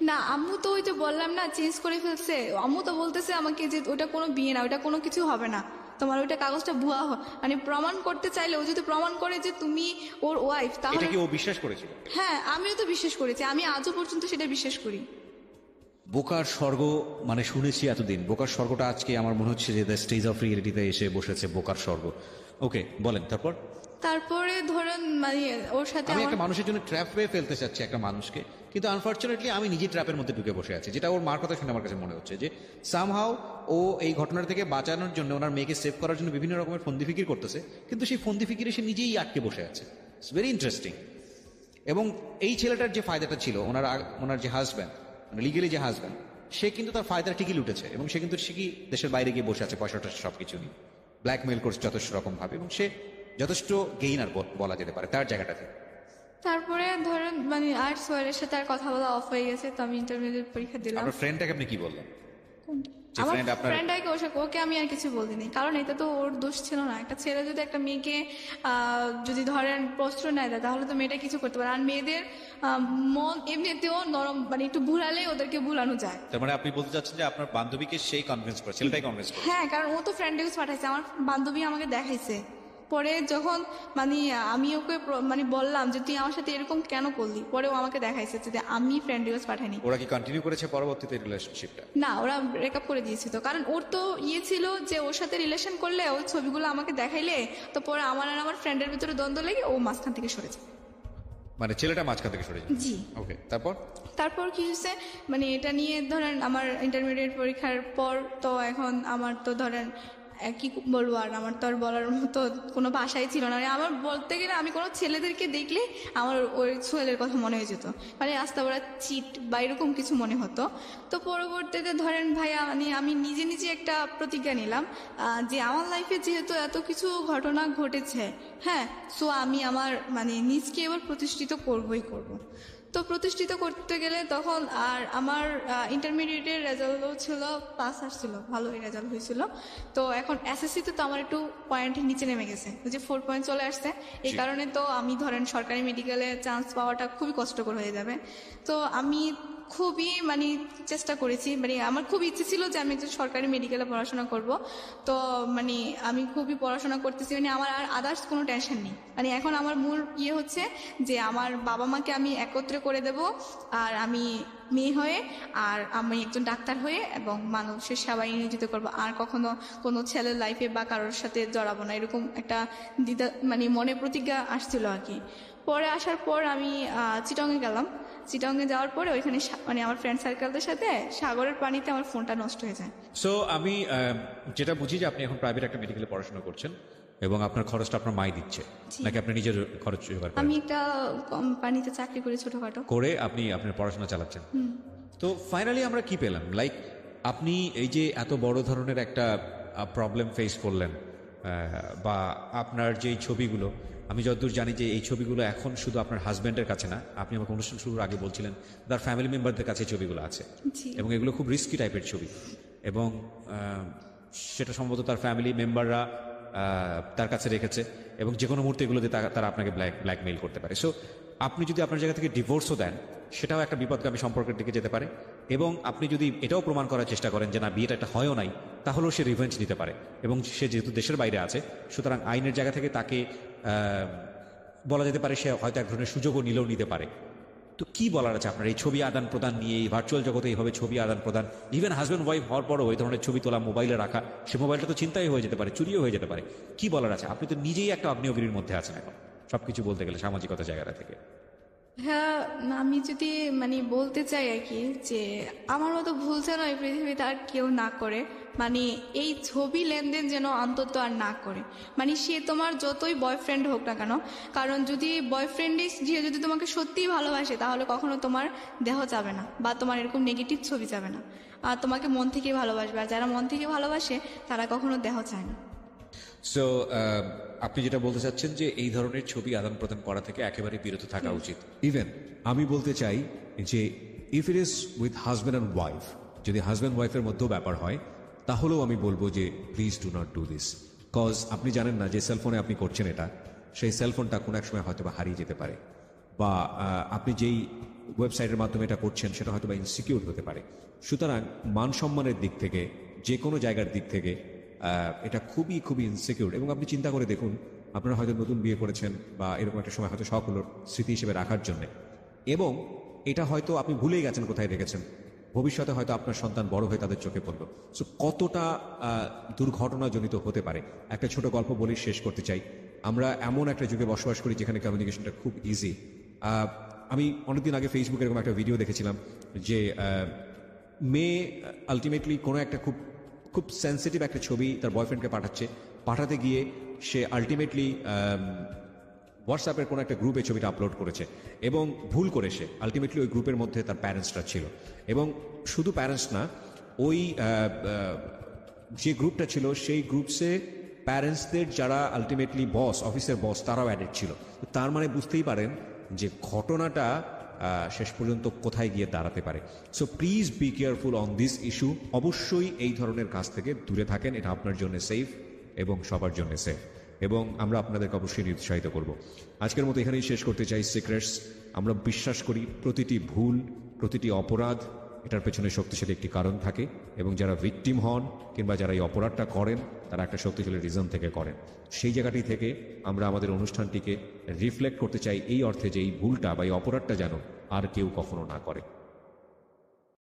না আম্মু তো ওই যে বললাম না চেঞ্জ করে ফেলছে, আম্মু তো বলতেছে আমাকে যে ওটা কোনো বিয়ে না, ওটা কোনো কিছু হবে না, তোমার ওইটা কাগজটা ভুয়া মানে প্রমাণ করতে চাইলে ও যদি প্রমাণ করে যে তুমি ওর ওয়াইফ তাহলে। এটা কি ও বিশ্বাস করেছিল? হ্যাঁ আমিও তো বিশ্বাস করেছি, আমি আজও পর্যন্ত সেটা বিশ্বাস করি। বোকার স্বর্গ মানে শুনেছি এতদিন, বোকার স্বর্গটা আজকে আমার মনে হচ্ছে যে দ্য স্টেজ অফ রিয়েলিটিতে এসে বসেছে বোকার স্বর্গ। ওকে বলেন তারপর। তারপরে ধরেন মানে ওর সাথে আমি একটা মানুষের জন্য ট্র্যাপ হয়ে ফেলতে চাচ্ছি একটা মানুষকে, কিন্তু আনফর্চুনেটলি আমি নিজে ট্র্যাপের মধ্যে ঢুকে বসে আছি, যেটা ওর মার কথা শুনে আমার কাছে মনে হচ্ছে যে সামহাও ও এই ঘটনার থেকে বাঁচানোর জন্য ওনার মেয়েকে সেভ করার জন্য বিভিন্ন রকমের ফন্দি ফিকির করতেছে, কিন্তু সেই ফন্দি ফিকিরে সে নিজেই আটকে বসে আছে। It's very interesting. এবং এই ছেলেটার যে ফায়দাটা ছিল, ওনার যে হাজব্যান্ড মানে লিগেলি যে হাজব্যান্ড, সে কিন্তু তার ফায়দাটা ঠিকই লুটেছে এবং সে কিন্তু ঠিকই দেশের বাইরে গিয়ে বসে আছে পয়সাটা সবকিছু নিয়ে, ব্ল্যাকমেইল করছে যথেষ্ট রকম ভাবে, এবং সে যথেষ্ট গেইনার বলা যেতে পারে তার জায়গাটাতে। তারপরে ধরেন মানে আর সোহেলের সাথে আর কথা বলা অফ হয়ে গেছে, তো আমি ইন্টারমিডিয়েট পরীক্ষা দিলাম। আপনার ফ্রেন্ডটাকে আপনি কি বললেন? যে আমার friend আপনার- ফ্রেন্ডটাকে ওকে আমি আর কিছু বলিনি, কারণ এটা তো ওর দোষ ছিল না। একটা ছেলে যদি একটা মেয়েকে যদি ধরেন প্রশ্রয় নেয় দেয় তাহলে তো মেয়েটা কিছু করতে পারে, আর মেয়েদের মন এমনিতেও নরম, মানে একটু ভুলালে ওদেরকে ভুলানো যায়। তার মানে আপনি বলতে চাচ্ছেন যে আপনার বান্ধবীকে সেই কনভিন্স করে, ছেলেটাই কনভিন্স করে? হ্যাঁ কারণ ও তো ফ্রেন্ড রিকোয়েস্ট পাঠাইছে, আমার বান্ধবী আমাকে দেখাইছে। পরে যখন মানে আমি ওকে মানে বললাম যে তুই আমার সাথে এরকম কেন করলি, পরে ও আমাকে দেখাইছে যে আমি ফ্রেন্ড রিকোয়েস্ট পাঠাইনি। ওরা কি কন্টিনিউ করেছে পরবর্তীতে রিলেশনশিপটা? না ওরা ব্রেকআপ করে দিয়েছিল, কারণ ওর তো ছিল যে ওর সাথে রিলেশন করলে ওর ছবিগুলো আমাকে দেখাইলে তো পরে আমার আর আমার ফ্রেন্ডের ভিতরে দ্বন্দ্ব লেগে ও মাঝখান থেকে সরে যায়। মানে ছেলেটা মাঝখান থেকে সরে যায়? জি। ওকে, তারপর? তারপর কি হয়েছে মানে এটা নিয়ে ধরেন আমার ইন্টারমিডিয়েট পরীক্ষার পর তো এখন আমার তো ধরেন কি বলবো, আর আমার তো আর বলার মতো কোনো ভাষাই ছিল না। মানে আমার বলতে গেলে আমি কোনো ছেলেদেরকে দেখলে আমার ওই ছেলের কথা মনে হয়ে যেত, মানে রাস্তা ওরা চিট বা এরকম কিছু মনে হতো। তো পরবর্তীতে ধরেন ভাইয়া মানে আমি নিজে নিজে একটা প্রতিজ্ঞা নিলাম যে আমার লাইফে যেহেতু এত কিছু ঘটনা ঘটেছে, হ্যাঁ, সো আমি আমার মানে নিজকে এবার প্রতিষ্ঠিত করবই করব। তো প্রতিষ্ঠিত করতে গেলে তখন আর আমার ইন্টারমিডিয়েটের রেজাল্টও ছিল, পাস আসছিল, ভালোই রেজাল্ট হয়েছিল। তো এখন এসএসসিতে তো আমার একটু পয়েন্ট নিচে নেমে গেছে, ওই যে 4 পয়েন্ট চলে আসছে, এই কারণে তো আমি ধরেন সরকারি মেডিকেলে চান্স পাওয়াটা খুবই কষ্টকর হয়ে যাবে। তো আমি খুবই মানে চেষ্টা করেছি, মানে আমার খুব ইচ্ছে ছিল যে আমি একজন সরকারি মেডিকেলে পড়াশোনা করব। তো মানে আমি খুবই পড়াশোনা করতেছি, মানে আমার আর আদার্স কোনো টেনশন নেই। মানে এখন আমার মূল হচ্ছে যে আমার বাবা মাকে আমি একত্রে করে দেব, আর আমি মেয়ে হয়ে আর আমি একজন ডাক্তার হয়ে এবং মানুষের সেবায় নিয়োজিত করবো, আর কখনো কোনো ছেলের লাইফে বা কারোর সাথে জড়াবো না, এরকম একটা দ্বিধা মানে মনে প্রতিজ্ঞা আসছিল আর কি। পরে আসার পর আমি চিটংয়ে গেলাম। চিটংয়ে যাওয়ার পরে ওইখানে মানে আমার ফ্রেন্ড সার্কেলদের সাথে সাগরের পানিতে আমার ফোনটা নষ্ট হয়ে যায়। সো আমি যেটা বুঝি যে আপনি এখন প্রাইভেট একটা মেডিকেলে পড়াশোনা করছেন এবং আপনার খরচটা আপনার মাই দিচ্ছে, নাকি আপনি নিজের খরচ জোগাড় করেন? আমি একটা কোম্পানিতে চাকরি করি ছোটখাটো করে আপনি আপনার পড়াশোনা চালাচ্ছেন। তো ফাইনালি আমরা কি পেলাম? লাইক আপনি এই যে এত বড় ধরনের একটা প্রবলেম ফেস করলেন, বা আপনার যেই ছবিগুলো, আমি যতদূর জানি যে এই ছবিগুলো এখন শুধু আপনার হাজব্যান্ডের কাছে না, আপনি আমাকে অনুষ্ঠান শুরুর আগে বলছিলেন তার ফ্যামিলি মেম্বারদের কাছে ছবিগুলো আছে, জি। এবং এগুলো খুব রিস্কি টাইপের ছবি, এবং সেটা সম্ভবত তার ফ্যামিলি মেম্বাররা তার কাছে রেখেছে এবং যে কোনো মুহূর্তে এগুলোতে তারা আপনাকে ব্ল্যাকমেইল করতে পারে। সো আপনি যদি আপনার জায়গা থেকে ডিভোর্সও দেন, সেটাও একটা বিপদগামী সম্পর্কের দিকে যেতে পারে। এবং আপনি যদি এটাও প্রমাণ করার চেষ্টা করেন যে না, বিয়েটা একটা হয়ও নাই, তাহলেও সে রিভেঞ্জ নিতে পারে। এবং সে যেহেতু দেশের বাইরে আছে, সুতরাং আইনের জায়গা থেকে তাকে বলা যেতে পারে সে হয়তো এক ধরনের সুযোগও নিতে পারে। তো কি বলার আছে আপনার এই ছবি আদান প্রদান নিয়ে, এই ভার্চুয়াল জগতে এইভাবে ছবি আদান প্রদান, ইভেন হাজব্যান্ড ওয়াইফ হওয়ার পরও এই ধরনের ছবি তোলা মোবাইলে রাখা, সে মোবাইলটা তো চিন্তাই হয়ে যেতে পারে, চুরিও হয়ে যেতে পারে। কি বলার আছে? আপনি তো নিজেই একটা আগ্নেয়গিরির মধ্যে আছেন এখন, সবকিছু বলতে গেলে সামাজিকতা জায়গাটা থেকে। হ্যাঁ, আমি যদি মানে বলতে চাই আর কি, যে আমার মতো ভুল যেন এই পৃথিবীতে আর কেউ না করে, মানে এই ছবি লেনদেন যেন অন্তত আর না করে। মানে সে তোমার যতই বয়ফ্রেন্ড হোক না কেন, কারণ যদি বয়ফ্রেন্ডই যদি তোমাকে সত্যিই ভালোবাসে, তাহলে কখনো তোমার দেহ যাবে না বা তোমার এরকম নেগেটিভ ছবি যাবে না, আর তোমাকে মন থেকে ভালোবাসবে। আর যারা মন থেকে ভালোবাসে তারা কখনো দেহ চায় না। সো আপনি যেটা বলতে চাচ্ছেন যে এই ধরনের ছবি আদান প্রদান করা থেকে একেবারে বিরত থাকা উচিত। ইভেন আমি বলতে চাই যে if it is with husband and wife, যদি হাজব্যান্ড ওয়াইফের মধ্যেও ব্যাপার হয়, তাহলেও আমি বলবো যে please do not do this. Cause আপনি জানেন না যে সেলফোনে আপনি করছেন এটা, সেই সেলফোনটা কোনো এক সময় হয়তো বা হারিয়ে যেতে পারে, বা আপনি যেই ওয়েবসাইটের মাধ্যমে এটা করছেন সেটা হয়তো বা ইনসিকিউর হতে পারে। সুতরাং মান সম্মানের দিক থেকে, যে কোনো জায়গার দিক থেকে এটা খুবই খুবই ইনসিকিউর। এবং আপনি চিন্তা করে দেখুন, আপনারা হয়তো নতুন বিয়ে করেছেন বা এরকম একটা সময় হয়তো শখগুলোর স্মৃতি হিসেবে রাখার জন্যে, এবং এটা হয়তো আপনি ভুলেই গেছেন কোথায় রেখেছেন। ভবিষ্যতে হয়তো আপনার সন্তান বড় হয়ে তাদের চোখে পড়ল। সো কতটা দুর্ঘটনাজনিত হতে পারে। একটা ছোট গল্প বলে শেষ করতে চাই। আমরা এমন একটা যুগে বসবাস করি যেখানে কমিউনিকেশনটা খুব ইজি। আমি অনেকদিন আগে ফেসবুকে এরকম একটা ভিডিও দেখেছিলাম যে মেয়ে আলটিমেটলি কোনো একটা খুব খুব সেন্সিটিভ একটা ছবি তার বয়ফ্রেন্ডকে পাঠাতে গিয়ে সে আলটিমেটলি হোয়াটসঅ্যাপের কোনো একটা গ্রুপে ছবিটা আপলোড করেছে, এবং ভুল করে সে আলটিমেটলি ওই গ্রুপের মধ্যে তার প্যারেন্টসরা ছিল। এবং শুধু প্যারেন্টস না, ওই যে গ্রুপটা ছিল সেই গ্রুপসে প্যারেন্টসদের যারা আলটিমেটলি বস, অফিসের বস, তারাও অ্যাডেড ছিল। তার মানে বুঝতেই পারেন যে ঘটনাটা শেষ পর্যন্ত কোথায় গিয়ে দাঁড়াতে পারে। So please be careful on this issue. অবশ্যই এই ধরনের কাজ থেকে দূরে থাকেন, এটা আপনার জন্য সেফ এবং সবার জন্য সেফ, এবং আমরা আপনাদেরকে অবশ্যই উৎসাহিত করব। আজকের মতো এখানেই শেষ করতে চাই সিক্রেটস। আমরা বিশ্বাস করি প্রতিটি ভুল, প্রতিটি অপরাধ, এটার পেছনে শক্তিশালী একটি কারণ থাকে, এবং যারা ভিকটিম হন কিংবা যারা এই অপরাধটা করেন তারা একটা শক্তিশালী রিজন থেকে করেন। সেই জায়গাটি থেকে আমরা আমাদের অনুষ্ঠানটিকে রিফ্লেক্ট করতে চাই এই অর্থে যে এই ভুলটা বা এই অপরাধটা যেন আর কেউ কখনো না করে।